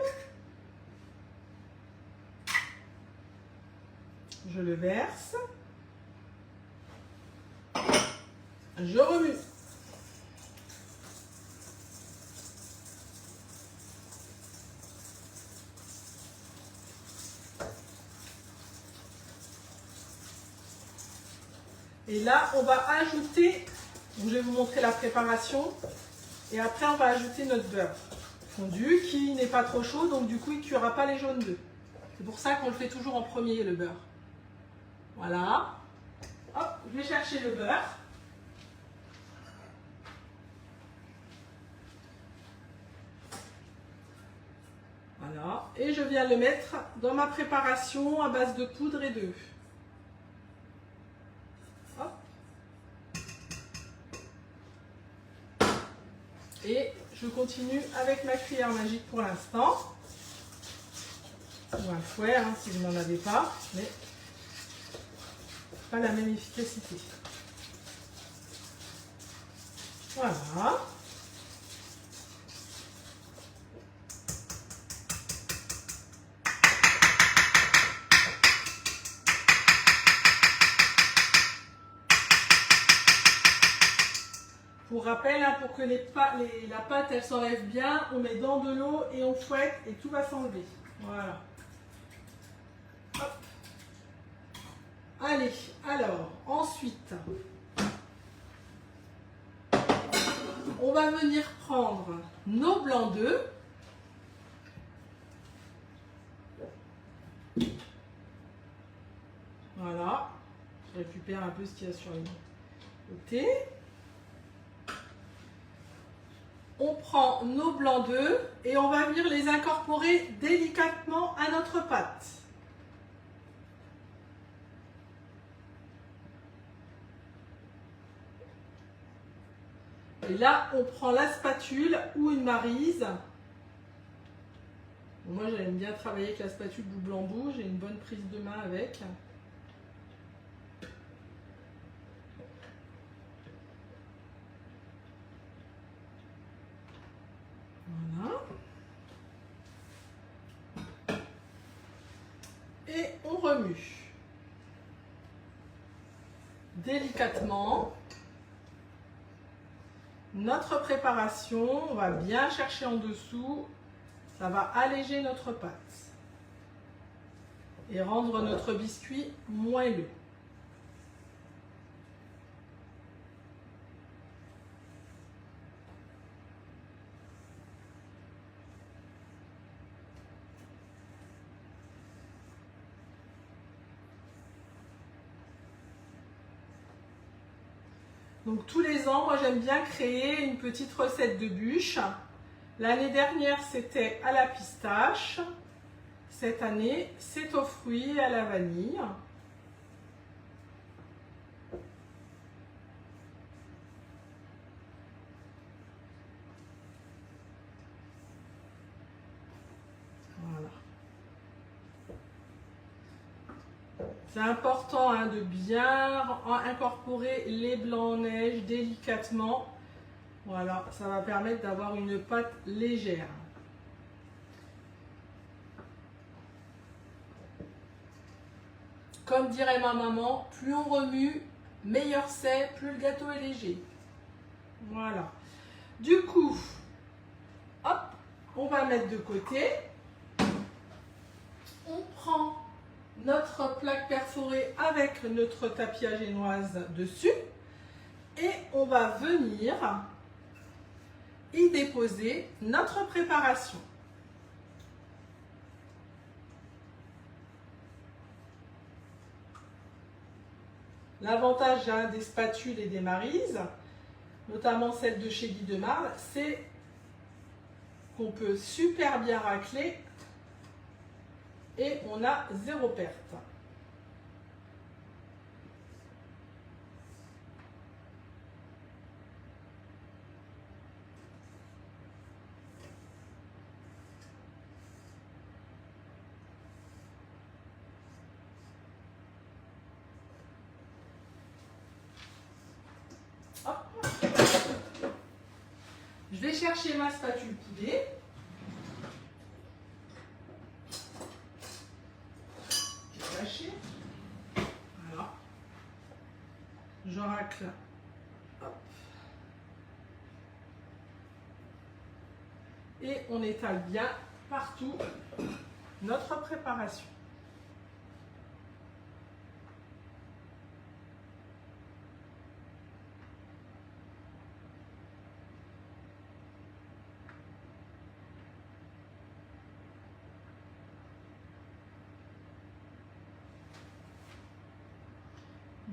Je le verse. Je remue. Et là, on va ajouter, je vais vous montrer la préparation, et après on va ajouter notre beurre fondu qui n'est pas trop chaud, donc du coup il ne cuira pas les jaunes d'œufs. C'est pour ça qu'on le fait toujours en premier, le beurre. Voilà. Hop, je vais chercher le beurre. Voilà. Et je viens le mettre dans ma préparation à base de poudre et d'œufs. Et je continue avec ma cuillère magique pour l'instant. Ou un fouet, hein, si vous n'en avez pas, mais pas la même efficacité. Voilà. Pour rappel, hein, pour que la pâte elle s'enlève bien, on met dans de l'eau et on fouette et tout va s'enlever. Voilà. Hop. Allez, alors, ensuite, on va venir prendre nos blancs d'œufs. Voilà. Je récupère un peu ce qu'il y a sur le côté. On prend nos blancs d'œufs et on va venir les incorporer délicatement à notre pâte. Et là, on prend la spatule ou une maryse. Moi, j'aime bien travailler avec la spatule double embout. J'ai une bonne prise de main avec. Voilà. Et on remue. Délicatement. Notre préparation, on va bien chercher en dessous. Ça va alléger notre pâte. Et rendre notre biscuit moelleux. Donc tous les ans, moi j'aime bien créer une petite recette de bûche. L'année dernière, c'était à la pistache. Cette année, c'est aux fruits et à la vanille. Voilà. C'est important de bien incorporer les blancs en neige délicatement Voilà, ça va permettre d'avoir une pâte légère. Comme dirait ma maman, plus on remue, meilleur c'est, plus le gâteau est léger. Voilà. Du coup, hop, on va mettre de côté. On prend notre plaque perforée avec notre tapis à génoise dessus et on va venir y déposer notre préparation. L'avantage des spatules et des marises, notamment celle de chez Guy de Marle, c'est qu'on peut super bien racler et on a zéro perte. Hop. Je vais chercher ma spatule coudée. Voilà. Je racle. Hop. Et on étale bien partout notre préparation.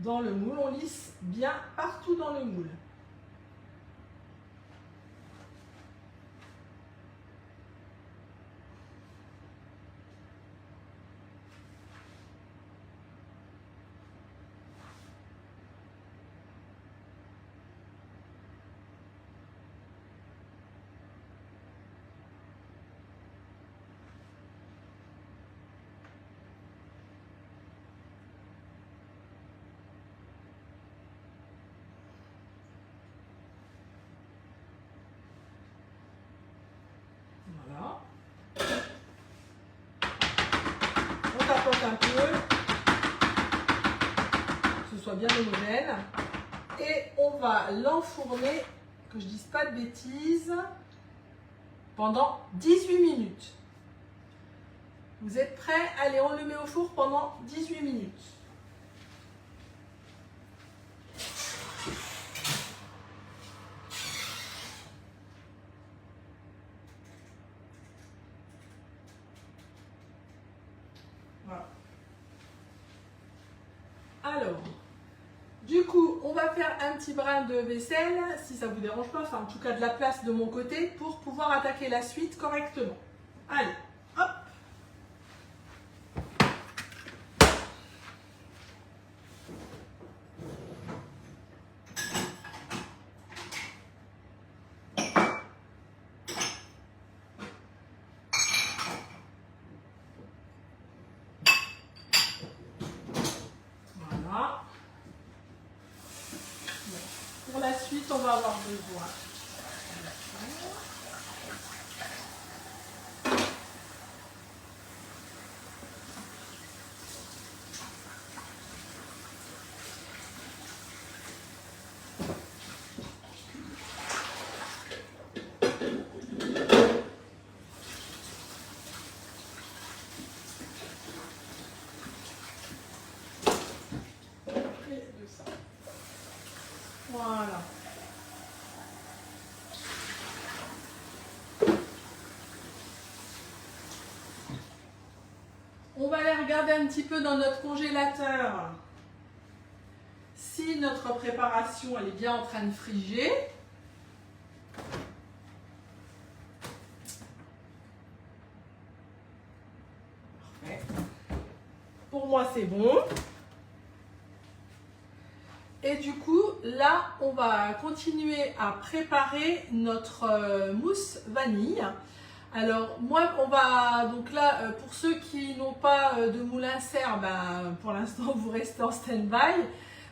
Dans le moule, on lisse bien partout dans le moule. Voilà. On tapote un peu, que ce soit bien homogène. Et on va l'enfourner, que je ne dise pas de bêtises, pendant 18 minutes. Vous êtes prêts? Allez, on le met au four pendant 18 minutes. Voilà. Alors, du coup, on va faire un petit brin de vaisselle, si ça ne vous dérange pas, enfin en tout cas de la place de mon côté, pour pouvoir attaquer la suite correctement. Allez, hop! Voilà. Pour la suite, on va avoir besoin. De ça. Voilà. On va aller regarder un petit peu dans notre congélateur si notre préparation elle est bien en train de friger. Parfait. Pour moi c'est bon. Et du coup, là, on va continuer à préparer notre mousse vanille. Alors, moi, on va, donc là, pour ceux qui n'ont pas de moule à serre, ben, pour l'instant, vous restez en stand-by.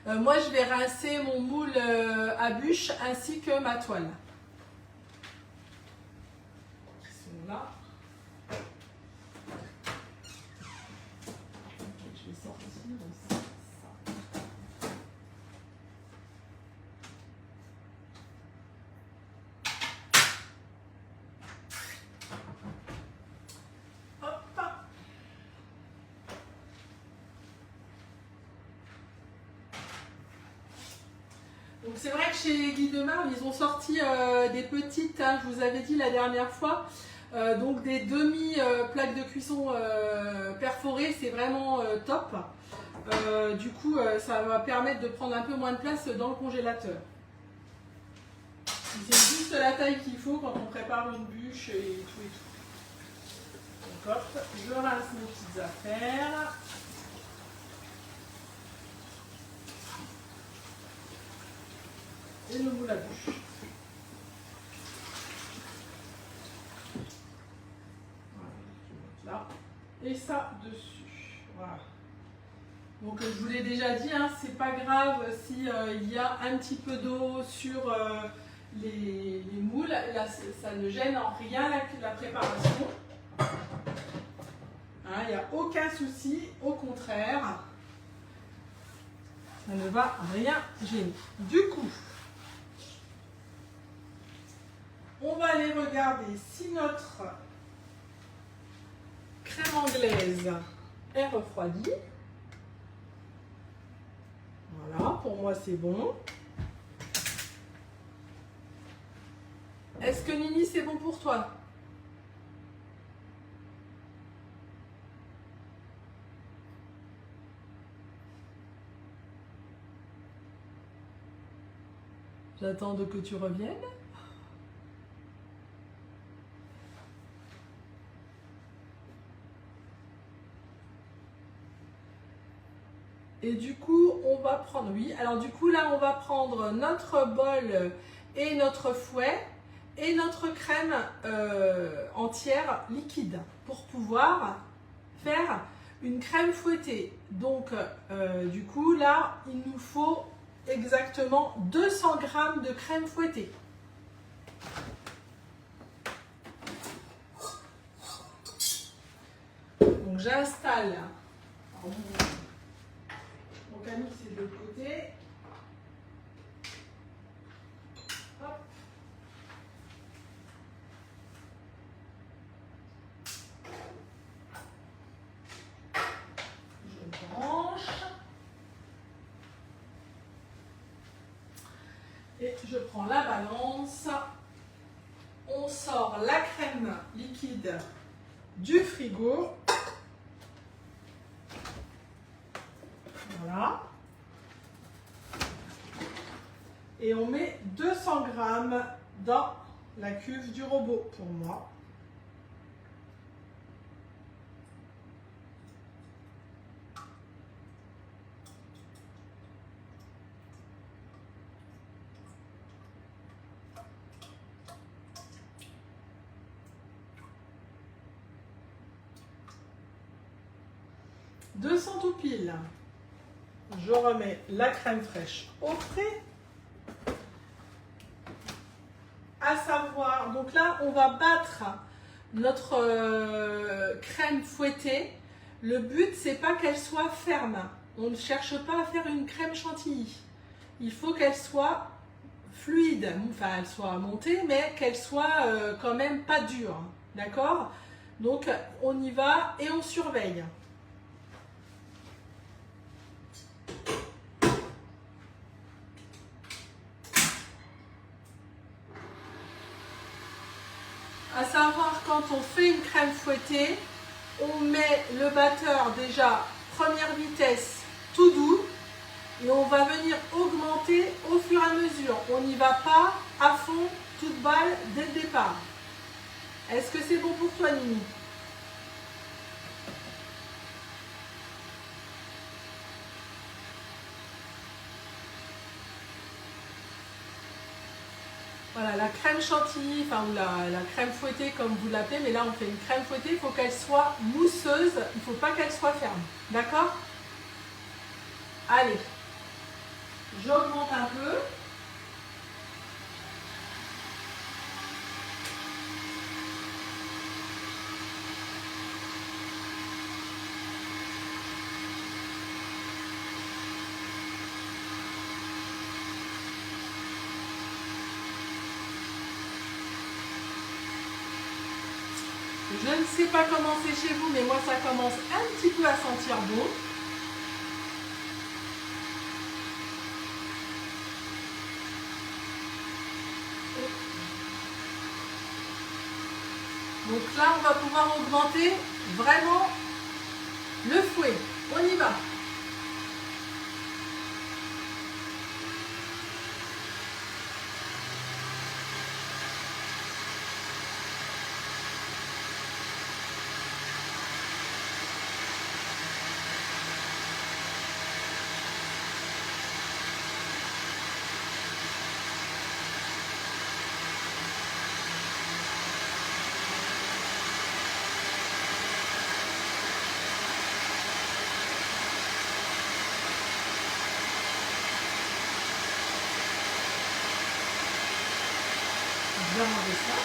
Moi, je vais rincer mon moule à bûche ainsi que ma toile. Voilà. Je vais sortir aussi ça. Donc c'est vrai que chez Guy de Marle, ils ont sorti des petites, hein, je vous avais dit la dernière fois, donc des demi-plaques de cuisson perforées, c'est vraiment top. Du coup, ça va permettre de prendre un peu moins de place dans le congélateur. C'est juste la taille qu'il faut quand on prépare une bûche et tout et tout. Donc hop, je rince mes petites affaires. Et le moule à bûche. Voilà, là. Et ça dessus. Voilà. Donc je vous l'ai déjà dit, hein, c'est pas grave si il y a un petit peu d'eau sur les moules. Là, ça ne gêne en rien la préparation. Il n'y a aucun souci, au contraire. Ça ne va rien gêner. Du coup, on va aller regarder si notre crème anglaise est refroidie. Voilà, pour moi c'est bon. Est-ce que Nini c'est bon pour toi? J'attends que tu reviennes. Et du coup, on va prendre, oui, alors du coup là, on va prendre notre bol et notre fouet et notre crème entière liquide pour pouvoir faire une crème fouettée. Donc, du coup, là, il nous faut exactement 200 g de crème fouettée. Donc, j'installe. Mon camion, c'est de l'autre côté. Hop. Je branche. Et je prends la balance. On sort la crème liquide du frigo. Voilà. Et on met 200 g dans la cuve du robot pour moi. « 200 tout pile. Je remets la crème fraîche au frais. À savoir, donc là, on va battre notre crème fouettée. Le but, c'est pas qu'elle soit ferme. On ne cherche pas à faire une crème chantilly. Il faut qu'elle soit fluide, enfin, elle soit montée, mais qu'elle soit quand même pas dure. D'accord? Donc, on y va et on surveille. À savoir, quand on fait une crème fouettée, on met le batteur déjà première vitesse tout doux et on va venir augmenter au fur et à mesure. On n'y va pas à fond, toute balle dès le départ. Est-ce que c'est bon pour toi, Nini? Voilà, la crème chantilly, enfin ou la crème fouettée comme vous l'appelez, mais là on fait une crème fouettée, il faut qu'elle soit mousseuse, il ne faut pas qu'elle soit ferme. D'accord? Allez, j'augmente un peu. Je ne sais pas comment c'est chez vous, mais moi ça commence un petit peu à sentir bon. Donc là, on va pouvoir augmenter vraiment le fouet. On y va. Je vais enlever ça.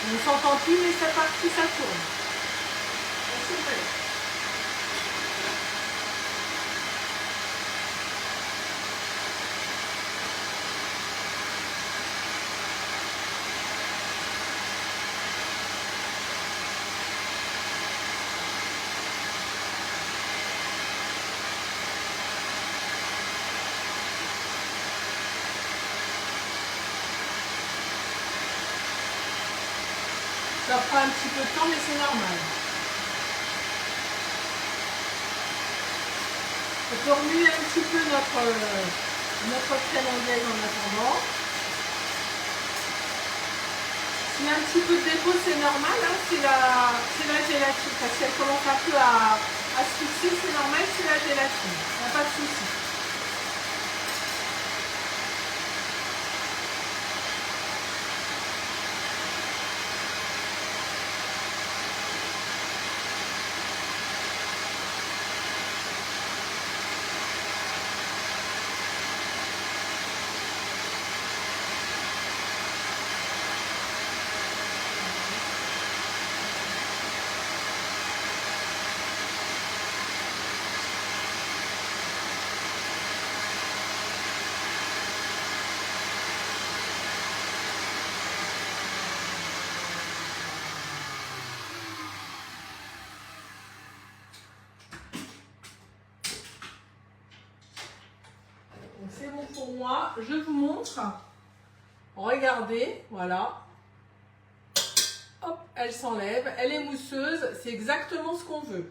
On ne s'entend plus, mais c'est parti, ça tourne. On surveille. Ça prend un petit peu de temps, mais c'est normal. On peut remuer un petit peu notre crème anglaise en attendant. S'il y a un petit peu de dépôt, c'est normal, hein, c'est la gélatine. Parce qu'elle commence un peu à se fixer, c'est normal, c'est la gélatine. Il n'y a pas de souci. Donc c'est bon pour moi. Je vous montre. Regardez, voilà. Hop, elle s'enlève. Elle est mousseuse. C'est exactement ce qu'on veut.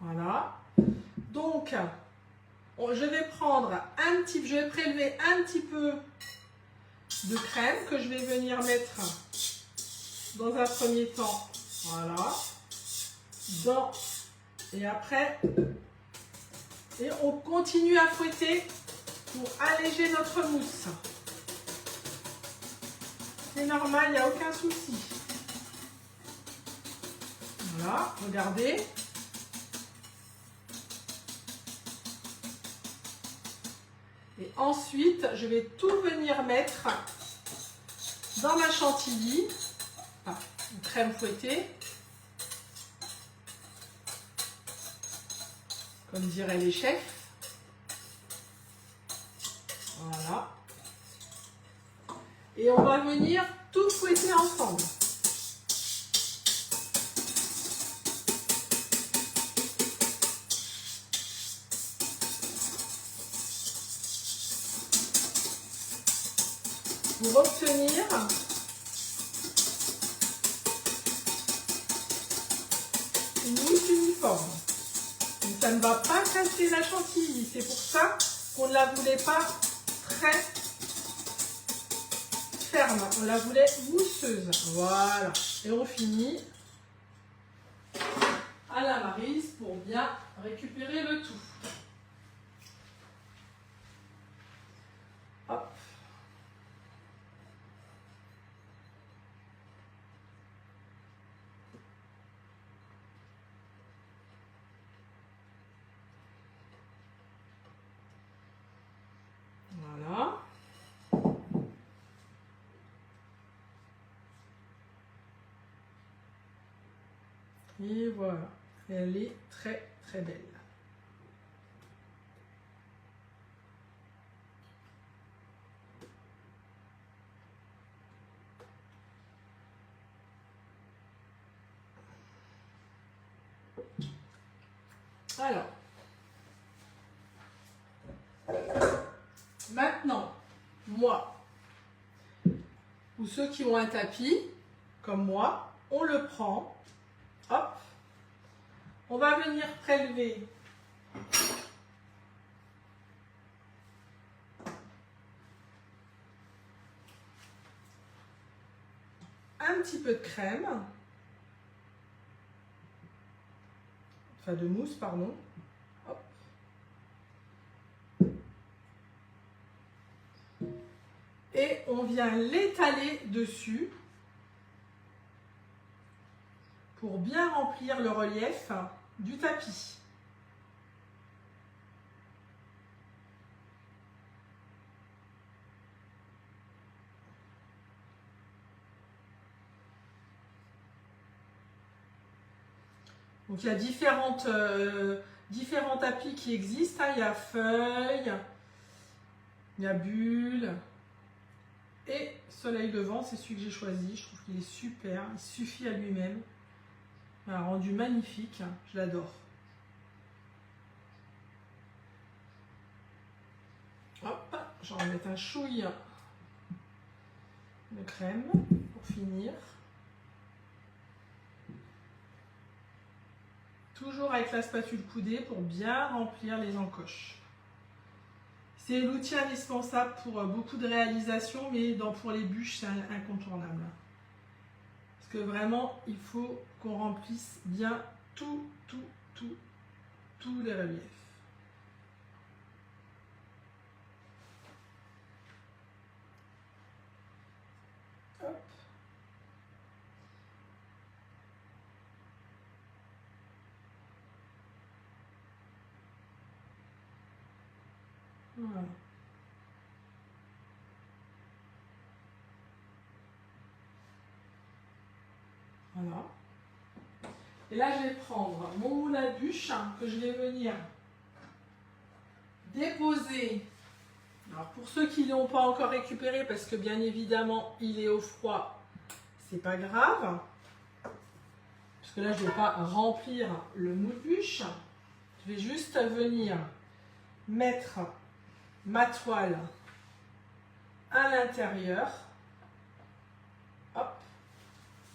Voilà. Donc, je vais je vais prélever un petit peu de crème que je vais venir mettre dans un premier temps. Voilà. Et après, on continue à fouetter pour alléger notre mousse. C'est normal, il n'y a aucun souci. Voilà, regardez. Et ensuite, je vais tout venir mettre dans ma chantilly, enfin, une crème fouettée, comme diraient les chefs. Voilà. Et on va venir tout fouetter ensemble. Pour obtenir une mousse uniforme. Donc, ça ne va pas casser la chantilly. C'est pour ça qu'on ne la voulait pas très ferme. On la voulait mousseuse. Voilà. Et on finit à la maryse pour bien récupérer le tout. Hop. Voilà. Et voilà, elle est très très belle. Alors, maintenant, moi, ou ceux qui ont un tapis, comme moi, on le prend, hop, on va venir prélever un petit peu de crème, enfin de mousse, pardon. Hop. Et on vient l'étaler dessus pour bien remplir le relief du tapis. Donc il y a différents tapis qui existent, hein. Il y a feuille, il y a bulle et soleil levant, c'est celui que j'ai choisi. Je trouve qu'il est super, il suffit à lui-même. Un rendu magnifique, je l'adore. Hop, j'en vais mettre un chouille de crème pour finir. Toujours avec la spatule coudée pour bien remplir les encoches. C'est l'outil indispensable pour beaucoup de réalisations, mais pour les bûches, c'est incontournable. Parce que vraiment, il faut qu'on remplisse bien tous les reliefs. Hop. Voilà. Voilà. Et là, je vais prendre mon moule à bûche que je vais venir déposer. Alors, pour ceux qui ne l'ont pas encore récupéré, parce que bien évidemment, il est au froid, c'est pas grave. Parce que là, je ne vais pas remplir le moule bûche. Je vais juste venir mettre ma toile à l'intérieur. Hop,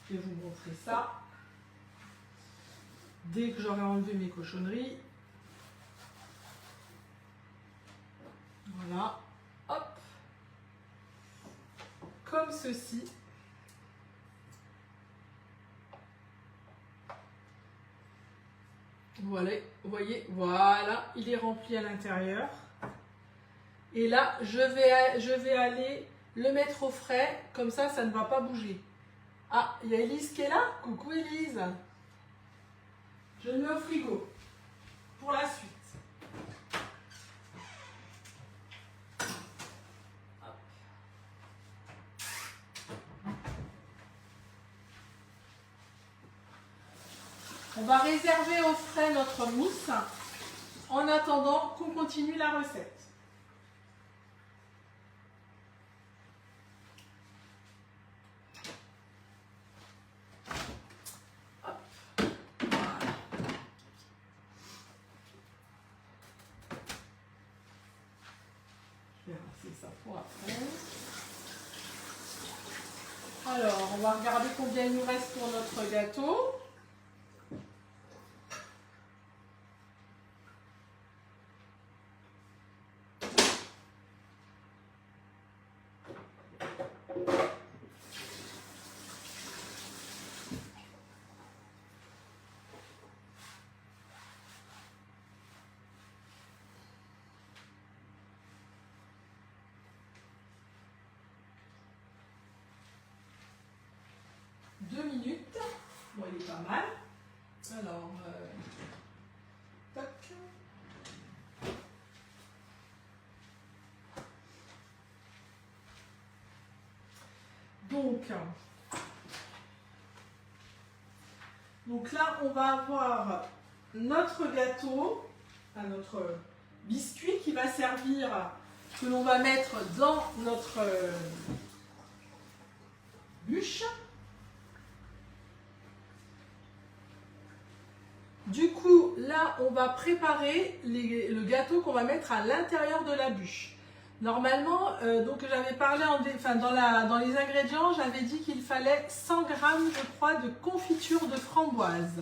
je vais vous montrer ça. Dès que j'aurai enlevé mes cochonneries. Voilà, hop, comme ceci. Voilà, vous voyez, voilà, il est rempli à l'intérieur. Et là, je vais aller le mettre au frais, comme ça ne va pas bouger. Ah, il y a Elise qui est là. Coucou Elise. Je le mets au frigo pour la suite. Hop. On va réserver au frais notre mousse en attendant qu'on continue la recette. C'est ça pour après. Alors, on va regarder combien il nous reste pour notre gâteau. Minutes. Bon, il est pas mal. Alors, toc. Donc, Donc là, on va avoir notre gâteau, enfin notre biscuit qui va servir, que l'on va mettre dans notre bûche. Du coup, là, on va préparer le gâteau qu'on va mettre à l'intérieur de la bûche. Normalement, donc j'avais parlé dans les ingrédients, j'avais dit qu'il fallait 100 g, je crois, de confiture de framboise.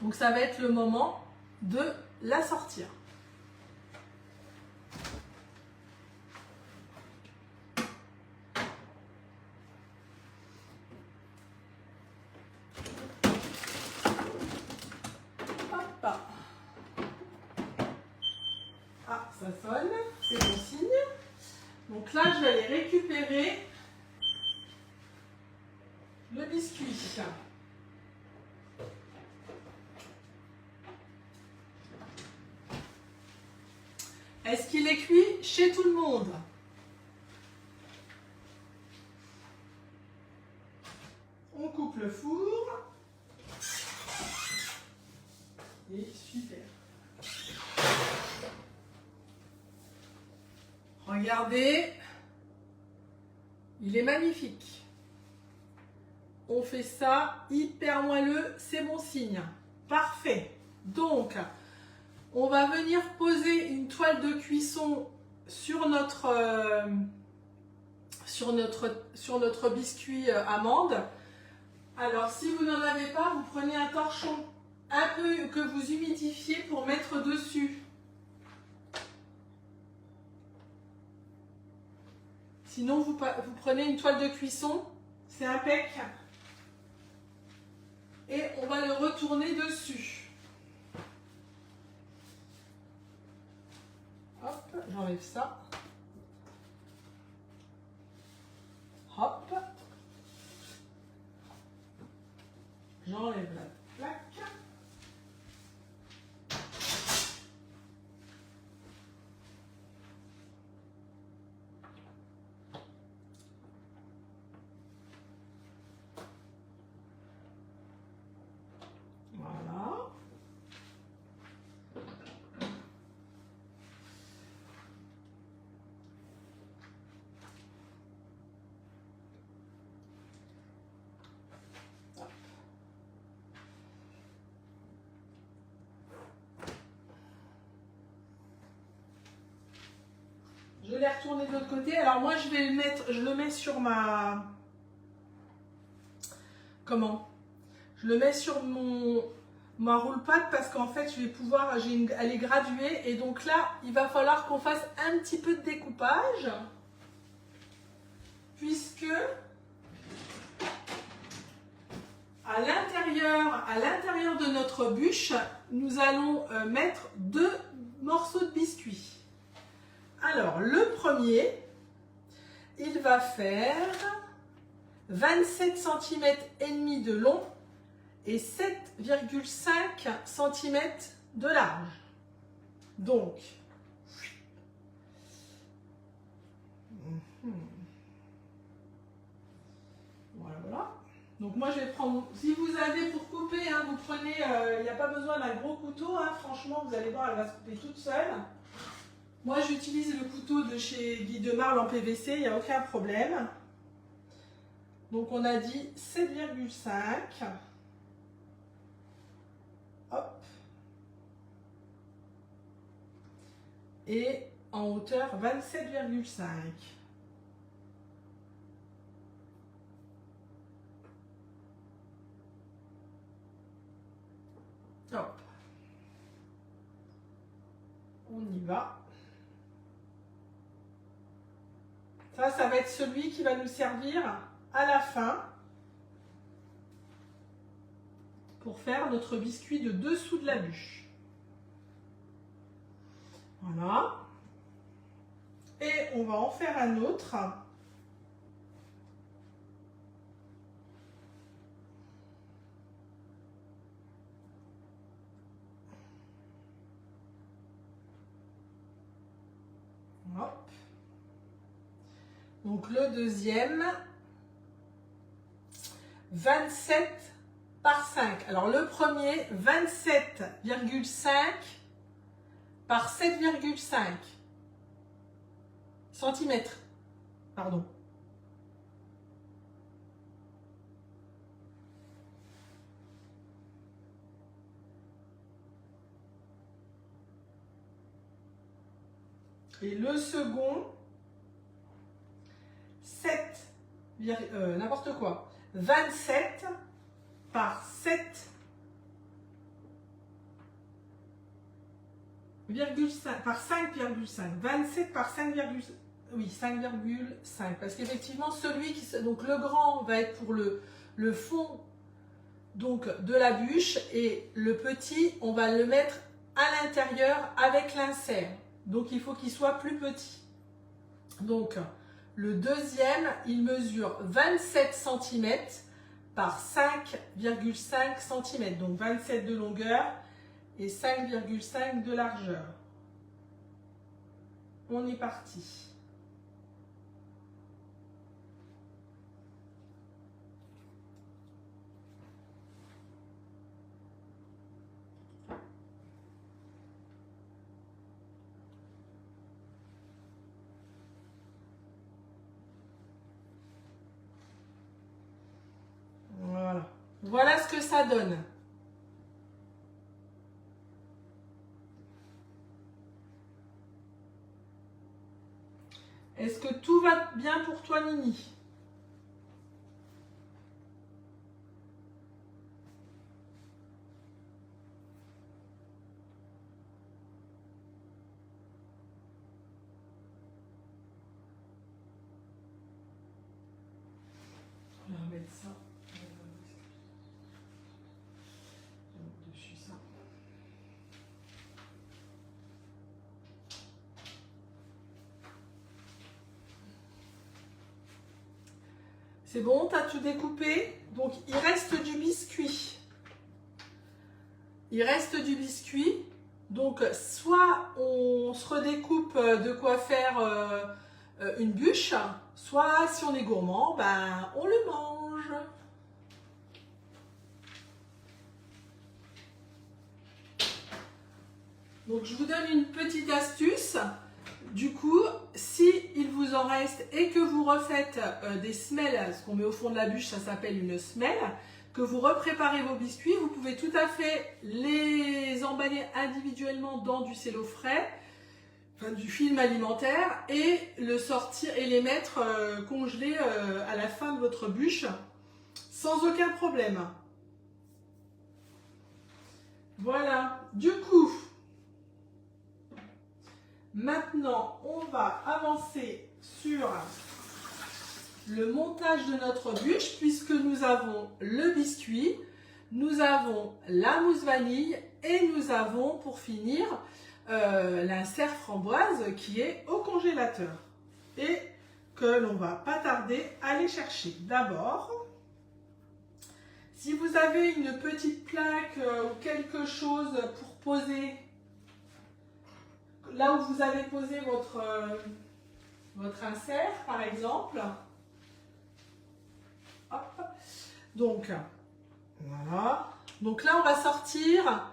Donc ça va être le moment de la sortir. Hop. Ah, ça sonne, c'est bon signe. Donc là, je vais aller récupérer le biscuit. Est-ce qu'il est cuit chez tout le monde? On coupe le four. Et super. Regardez, il est magnifique. On fait ça hyper moelleux, c'est bon signe. Parfait. Donc, on va venir poser une toile de cuisson sur notre biscuit amande. Alors, si vous n'en avez pas, vous prenez un torchon un peu que vous humidifiez pour mettre dessus. Sinon, vous prenez une toile de cuisson, c'est impec. Et on va le retourner dessus. Hop, j'enlève ça. Hop. J'enlève la plaque. Voilà. Je l'ai retourné de l'autre côté. Alors moi je vais le mettre, je le mets sur ma... Comment? Je le mets sur ma roule-pâte parce qu'en fait je vais pouvoir, elle est graduée et donc là il va falloir qu'on fasse un petit peu de découpage puisque à l'intérieur de notre bûche, nous allons mettre 2 morceaux de biscuit. Alors, le premier, il va faire 27 cm et demi de long et 7,5 cm de large. Donc, voilà. Donc moi je vais prendre, si vous avez pour couper, hein, vous prenez, il n'y a pas besoin d'un gros couteau, hein, franchement vous allez voir, elle va se couper toute seule. Moi j'utilise le couteau de chez Guy de Marle en PVC, il n'y a aucun problème. Donc on a dit 7,5. Hop. Et en hauteur 27,5. Hop. On y va. Ça va être celui qui va nous servir à la fin pour faire notre biscuit de dessous de la bûche. Voilà. Et on va en faire un autre. Hop. Donc le deuxième, 27 par 5. Alors le premier, 27,5 par 7,5 centimètres. Pardon. Et le second, 7, n'importe quoi, 27 par 7,5 par 5,5. 27 par 5,5. Oui, 5,5. Parce qu'effectivement, celui qui... Donc le grand va être pour le fond donc, de la bûche. Et le petit, on va le mettre à l'intérieur avec l'insert. Donc il faut qu'il soit plus petit. Donc le deuxième, il mesure 27 cm par 5,5 cm. Donc 27 de longueur et 5,5 de largeur. On est parti. Voilà. Voilà ce que ça donne. Est-ce que tout va bien pour toi, Nini? On va remettre ça. Dessus ça. C'est bon, tu as tout découpé. Donc, il reste du biscuit. Il reste du biscuit. Donc, soit on se redécoupe de quoi faire une bûche, soit si on est gourmand, ben, on le mange. Donc, je vous donne une petite astuce. Du coup, si il vous en reste et que vous refaites des semelles, ce qu'on met au fond de la bûche, ça s'appelle une semelle, que vous repréparez vos biscuits, vous pouvez tout à fait les emballer individuellement dans du cello frais, enfin, du film alimentaire, et le sortir et les mettre congelés à la fin de votre bûche, sans aucun problème. Voilà, du coup... Maintenant, on va avancer sur le montage de notre bûche puisque nous avons le biscuit, nous avons la mousse vanille et nous avons pour finir l'insert framboise qui est au congélateur et que l'on va pas tarder à aller chercher. D'abord, si vous avez une petite plaque ou quelque chose pour poser là où vous avez posé votre insert, par exemple. Hop. Donc, voilà. Donc là, on va sortir.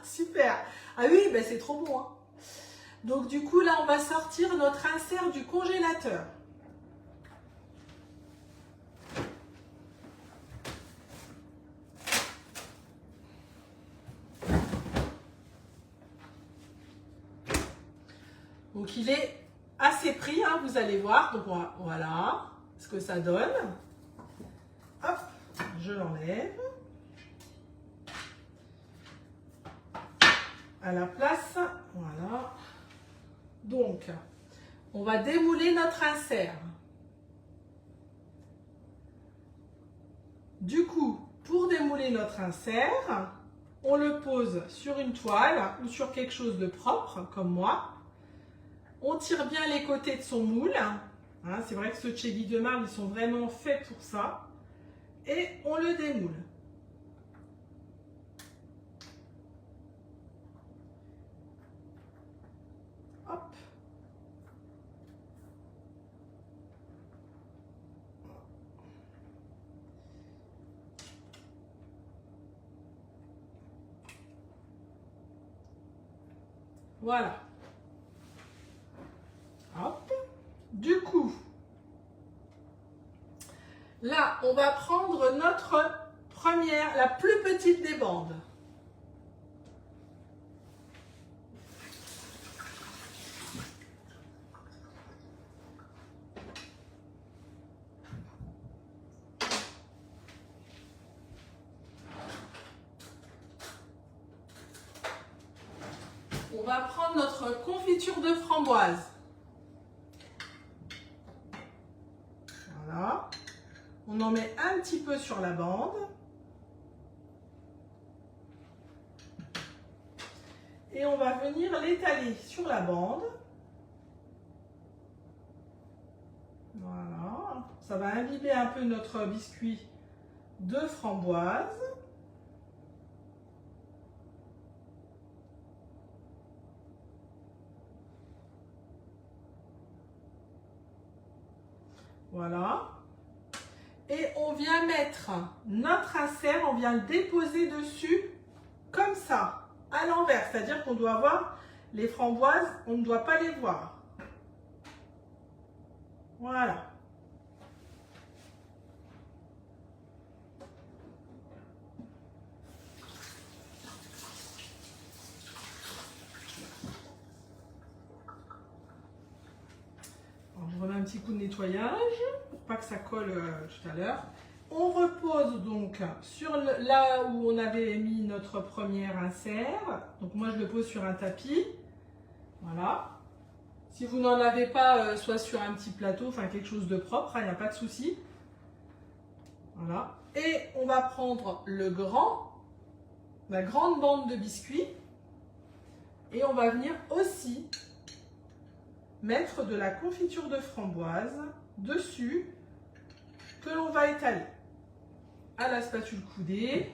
Super. Ah oui, ben c'est trop bon. Hein. Donc du coup, là, on va sortir notre insert du congélateur. Donc il est assez pris, hein, vous allez voir. Donc voilà ce que ça donne. Hop, je l'enlève. À la place, voilà. Donc, on va démouler notre insert. Du coup, pour démouler notre insert, on le pose sur une toile ou sur quelque chose de propre, comme moi. On tire bien les côtés de son moule. Hein, c'est vrai que ceux de chez Guy de Marle, ils sont vraiment faits pour ça. Et on le démoule. Hop. Voilà. Hop. Du coup, là, on va prendre notre première, la plus petite des bandes. On va prendre notre confiture de framboise. Voilà. On en met un petit peu sur la bande. Et on va venir l'étaler sur la bande. Voilà. Ça va imbiber un peu notre biscuit de framboise. Voilà. Et on vient mettre notre insert, on vient le déposer dessus comme ça, à l'envers. C'est-à-dire qu'on doit voir les framboises, on ne doit pas les voir. Voilà. Alors, je remets un petit coup de nettoyage pour pas que ça colle tout à l'heure. On repose donc sur là où on avait mis notre premier insert. Donc moi je le pose sur un tapis. Voilà. Si vous n'en avez pas, soit sur un petit plateau, enfin quelque chose de propre, il n'y a pas de souci. Voilà. Et on va prendre la grande bande de biscuits. Et on va venir aussi mettre de la confiture de framboise dessus que l'on va étaler à la spatule coudée.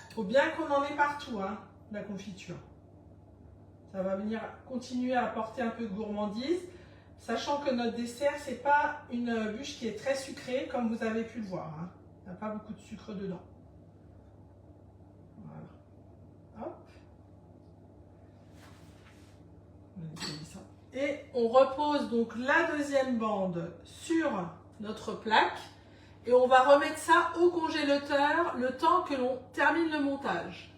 Il faut bien qu'on en ait partout, hein, la confiture. Ça va venir continuer à apporter un peu de gourmandise, sachant que notre dessert, c'est pas une bûche qui est très sucrée, comme vous avez pu le voir. Hein. Il n'y a pas beaucoup de sucre dedans. Voilà. Hop. Et on repose donc la deuxième bande sur notre plaque. Et on va remettre ça au congélateur le temps que l'on termine le montage.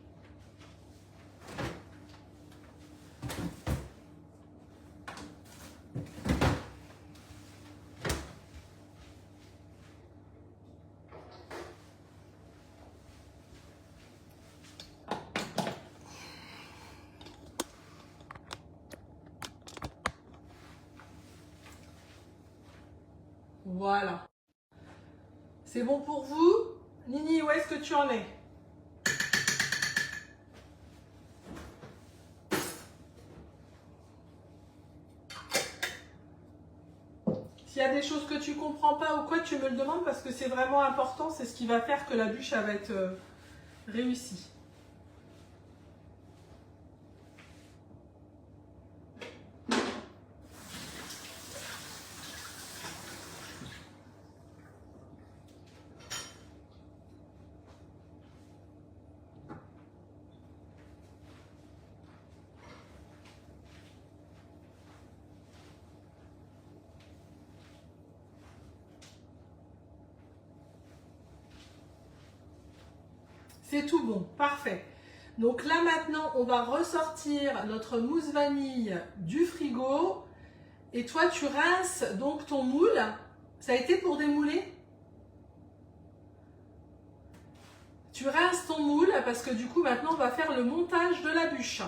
Voilà. C'est bon pour vous? Nini, où est-ce que tu en es? S'il y a des choses que tu comprends pas ou quoi, tu me le demandes parce que c'est vraiment important. C'est ce qui va faire que la bûche elle va être réussie. C'est tout bon, parfait. Donc là maintenant, on va ressortir notre mousse vanille du frigo. Et toi, tu rinces donc ton moule. Ça a été pour démouler? Tu rinces ton moule parce que du coup, maintenant, on va faire le montage de la bûche.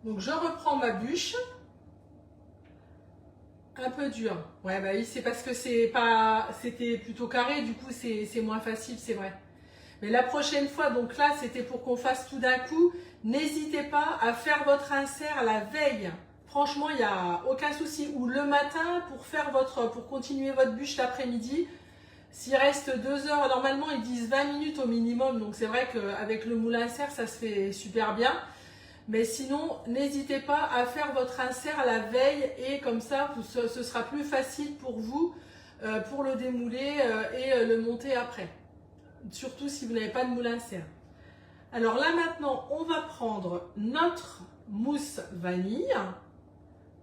Donc je reprends ma bûche. Un peu dur. Ouais, bah oui, c'est parce que c'était plutôt carré, du coup c'est moins facile, c'est vrai. Mais la prochaine fois, donc là, c'était pour qu'on fasse tout d'un coup. N'hésitez pas à faire votre insert la veille. Franchement, il n'y a aucun souci. Ou le matin pour continuer votre bûche l'après-midi. S'il reste 2 heures, normalement ils disent 20 minutes au minimum. Donc c'est vrai qu'avec le moule insert, ça se fait super bien. Mais sinon, n'hésitez pas à faire votre insert la veille et comme ça, ce sera plus facile pour vous pour le démouler et le monter après. Surtout si vous n'avez pas de moule insert. Alors là maintenant, on va prendre notre mousse vanille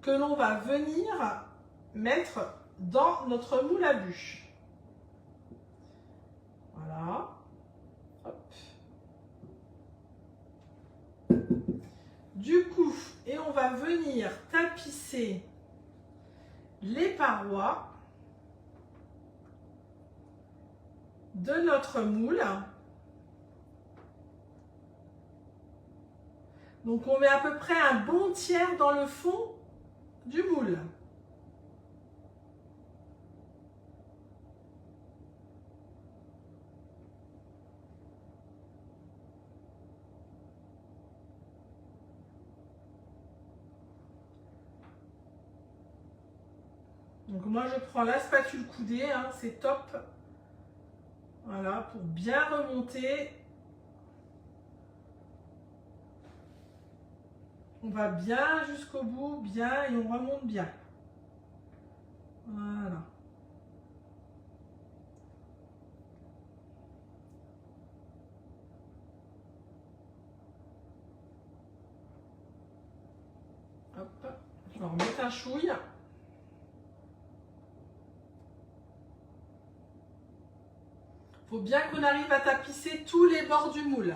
que l'on va venir mettre dans notre moule à bûche. Voilà. Hop. Du coup, et on va venir tapisser les parois de notre moule. Donc on met à peu près un bon tiers dans le fond du moule. Donc moi je prends la spatule coudée, hein, c'est top. Voilà, pour bien remonter. On va bien jusqu'au bout, bien, et on remonte bien. Voilà. Hop, je vais en remettre un chouille. Il faut bien qu'on arrive à tapisser tous les bords du moule.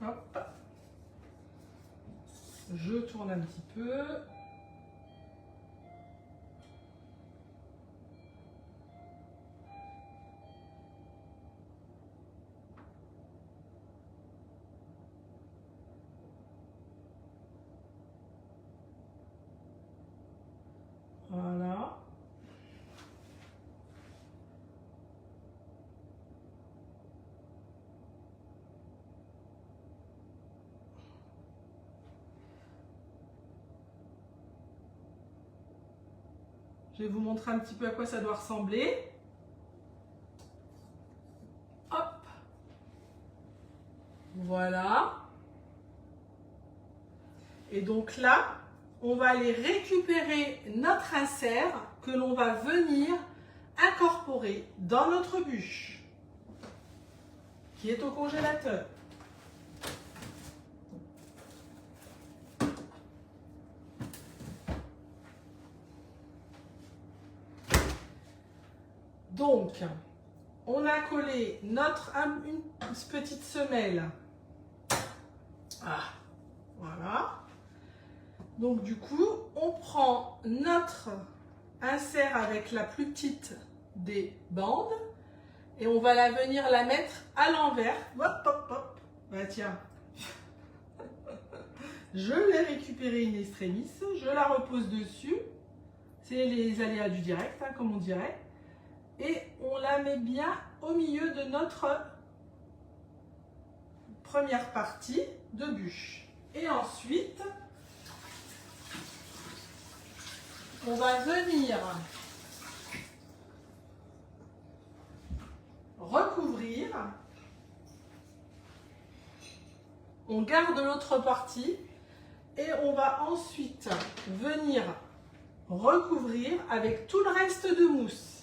Hop. Je tourne un petit peu. Voilà. Je vais vous montrer un petit peu à quoi ça doit ressembler. Hop. Voilà. Et donc là, on va aller récupérer notre insert que l'on va venir incorporer dans notre bûche qui est au congélateur. Donc, on a collé une petite semelle. Ah, voilà. Donc du coup, on prend notre insert avec la plus petite des bandes et on va venir la mettre à l'envers. Hop, hop, hop. Bah tiens, je l'ai récupérée in extremis, je la repose dessus. C'est les aléas du direct, hein, comme on dirait. Et on la met bien au milieu de notre première partie de bûche. Et ensuite, on va venir recouvrir. On garde l'autre partie et on va ensuite venir recouvrir avec tout le reste de mousse.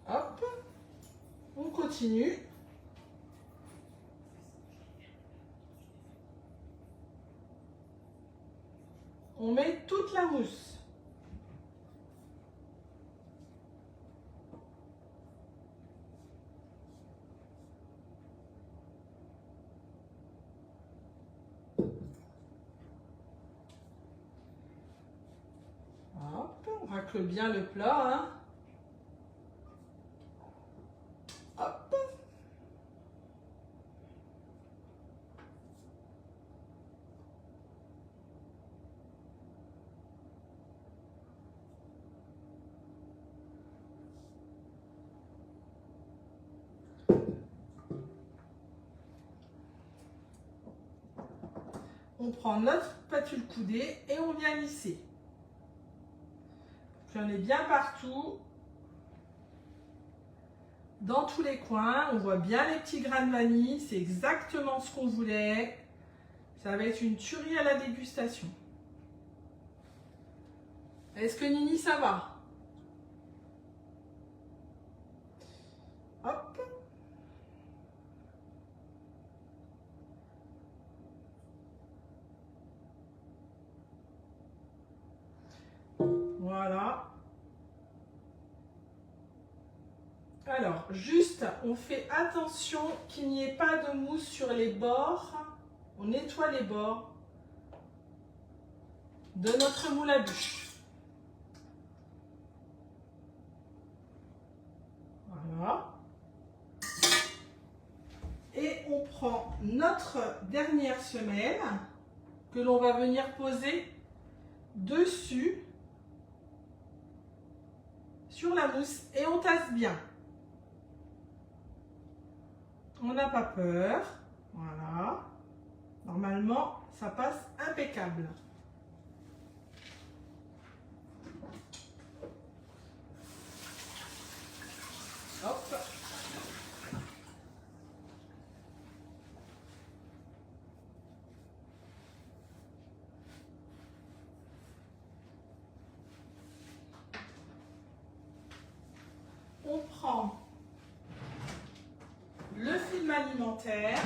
Hop. continue. On met toute la mousse. Hop, on racle bien le plat, hein. Hop. On prend notre spatule coudée et on vient lisser. J'en ai bien partout. Dans tous les coins, on voit bien les petits grains de vanille. C'est exactement ce qu'on voulait. Ça va être une tuerie à la dégustation. Est-ce que Nini, ça va? Hop. Voilà. Alors, juste, on fait attention qu'il n'y ait pas de mousse sur les bords. On nettoie les bords de notre moule à bûche. Voilà. Et on prend notre dernière semelle que l'on va venir poser dessus sur la mousse et on tasse bien. On n'a pas peur. Voilà. Normalement, ça passe impeccable. Hop. On prend le film alimentaire.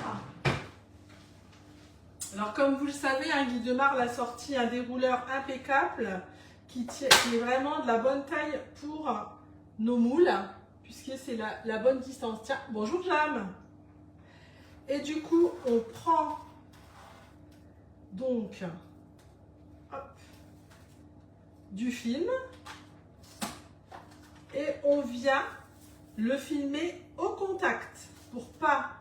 Alors comme vous le savez, Guy Demar a sorti un dérouleur impeccable qui est vraiment de la bonne taille pour nos moules, puisque c'est la bonne distance. Tiens, bonjour Jam. Et du coup, on prend donc hop, du film et on vient le filmer au contact pour pas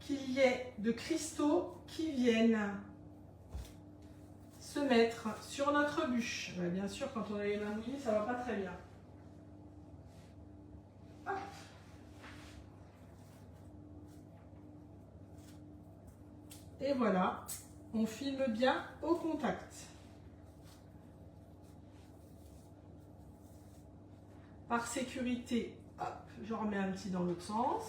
qu'il y ait de cristaux qui viennent se mettre sur notre bûche. Bien sûr, quand on a les mains mouillées, ça va pas très bien. Hop. Et voilà, on filme bien au contact. Par sécurité, hop, je remets un petit dans l'autre sens.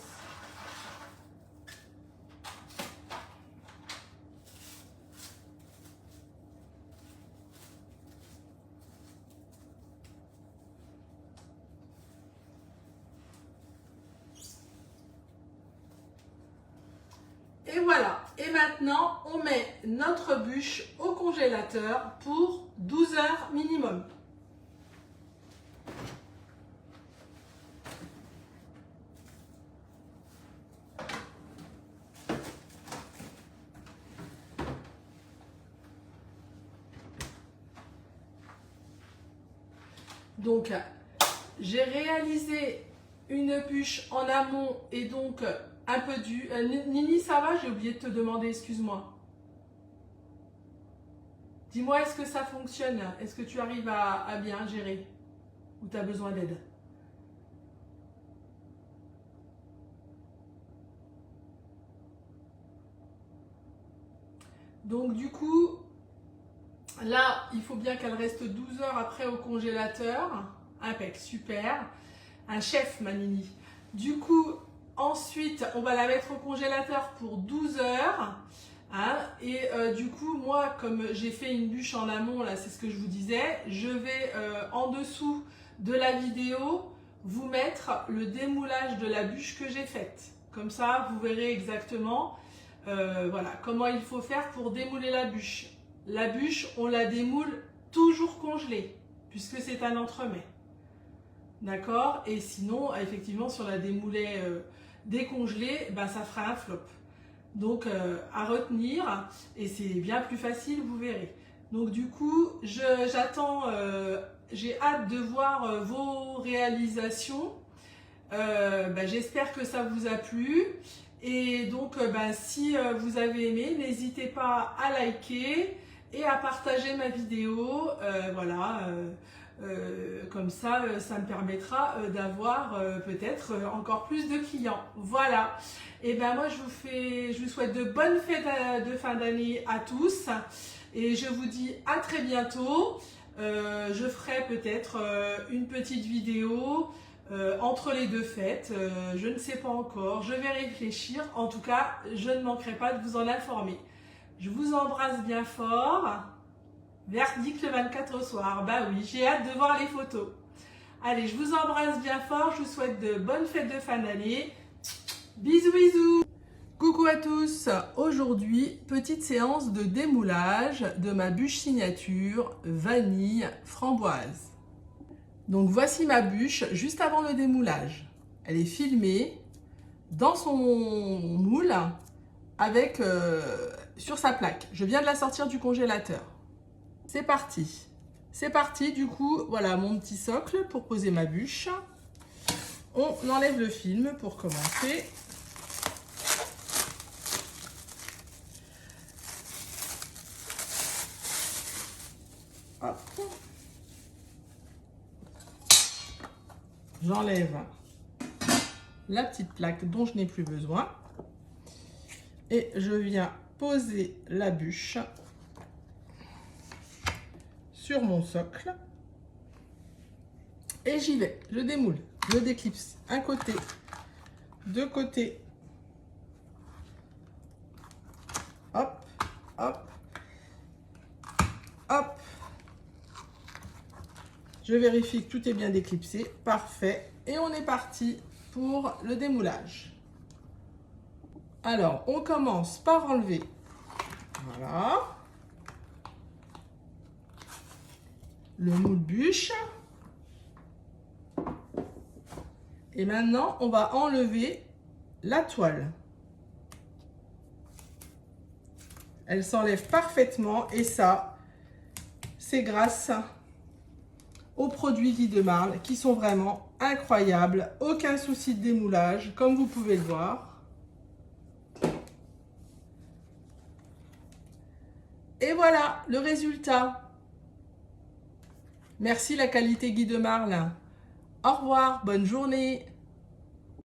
Et voilà. Et maintenant, on met notre bûche au congélateur pour 12 heures minimum. Donc, j'ai réalisé une bûche en amont et donc un peu du... Nini, ça va? J'ai oublié de te demander, excuse-moi. Dis-moi, est-ce que ça fonctionne? Est-ce que tu arrives à bien gérer? Ou tu as besoin d'aide? Donc, du coup, là, il faut bien qu'elle reste 12 heures après au congélateur. Impec, super. Un chef, ma Nini. Du coup, ensuite, on va la mettre au congélateur pour 12 heures. Hein, et du coup, moi, comme j'ai fait une bûche en amont, là, c'est ce que je vous disais, je vais en dessous de la vidéo vous mettre le démoulage de la bûche que j'ai faite. Comme ça, vous verrez exactement voilà, comment il faut faire pour démouler la bûche. La bûche, on la démoule toujours congelée, puisque c'est un entremets. D'accord? Et sinon, effectivement, si on la démoulait décongelée, ben, ça fera un flop. Donc, à retenir, et c'est bien plus facile, vous verrez. Donc, du coup, j'attends, j'ai hâte de voir vos réalisations. Ben, j'espère que ça vous a plu. Et donc, ben, si vous avez aimé, n'hésitez pas à liker et à partager ma vidéo. Voilà. Comme ça, ça me permettra d'avoir peut-être encore plus de clients. Voilà. Et ben moi, je vous souhaite de bonnes fêtes de fin d'année à tous. Et je vous dis à très bientôt. Je ferai peut-être une petite vidéo entre les deux fêtes. Je ne sais pas encore. Je vais réfléchir. En tout cas, je ne manquerai pas de vous en informer. Je vous embrasse bien fort. Verdict le 24 au soir. Bah oui, j'ai hâte de voir les photos. Allez, je vous embrasse bien fort. Je vous souhaite de bonnes fêtes de fin d'année. Bisous, bisous. Coucou à tous. Aujourd'hui, petite séance de démoulage de ma bûche signature vanille framboise. Donc voici ma bûche juste avant le démoulage. Elle est filmée dans son moule avec sur sa plaque. Je viens de la sortir du congélateur. C'est parti. C'est parti, du coup, voilà mon petit socle pour poser ma bûche. On enlève le film pour commencer. Hop. J'enlève la petite plaque dont je n'ai plus besoin. Et je viens poser la bûche sur mon socle et j'y vais, je démoule, je déclipse un côté, deux côtés, hop, hop, hop, je vérifie que tout est bien déclipsé, parfait, et on est parti pour le démoulage. Alors, on commence par enlever, voilà, le moule bûche. Et maintenant, on va enlever la toile. Elle s'enlève parfaitement et ça, c'est grâce aux produits Guy de Marle qui sont vraiment incroyables. Aucun souci de démoulage, comme vous pouvez le voir. Et voilà le résultat. Merci la qualité Guy de Marle. Au revoir, bonne journée.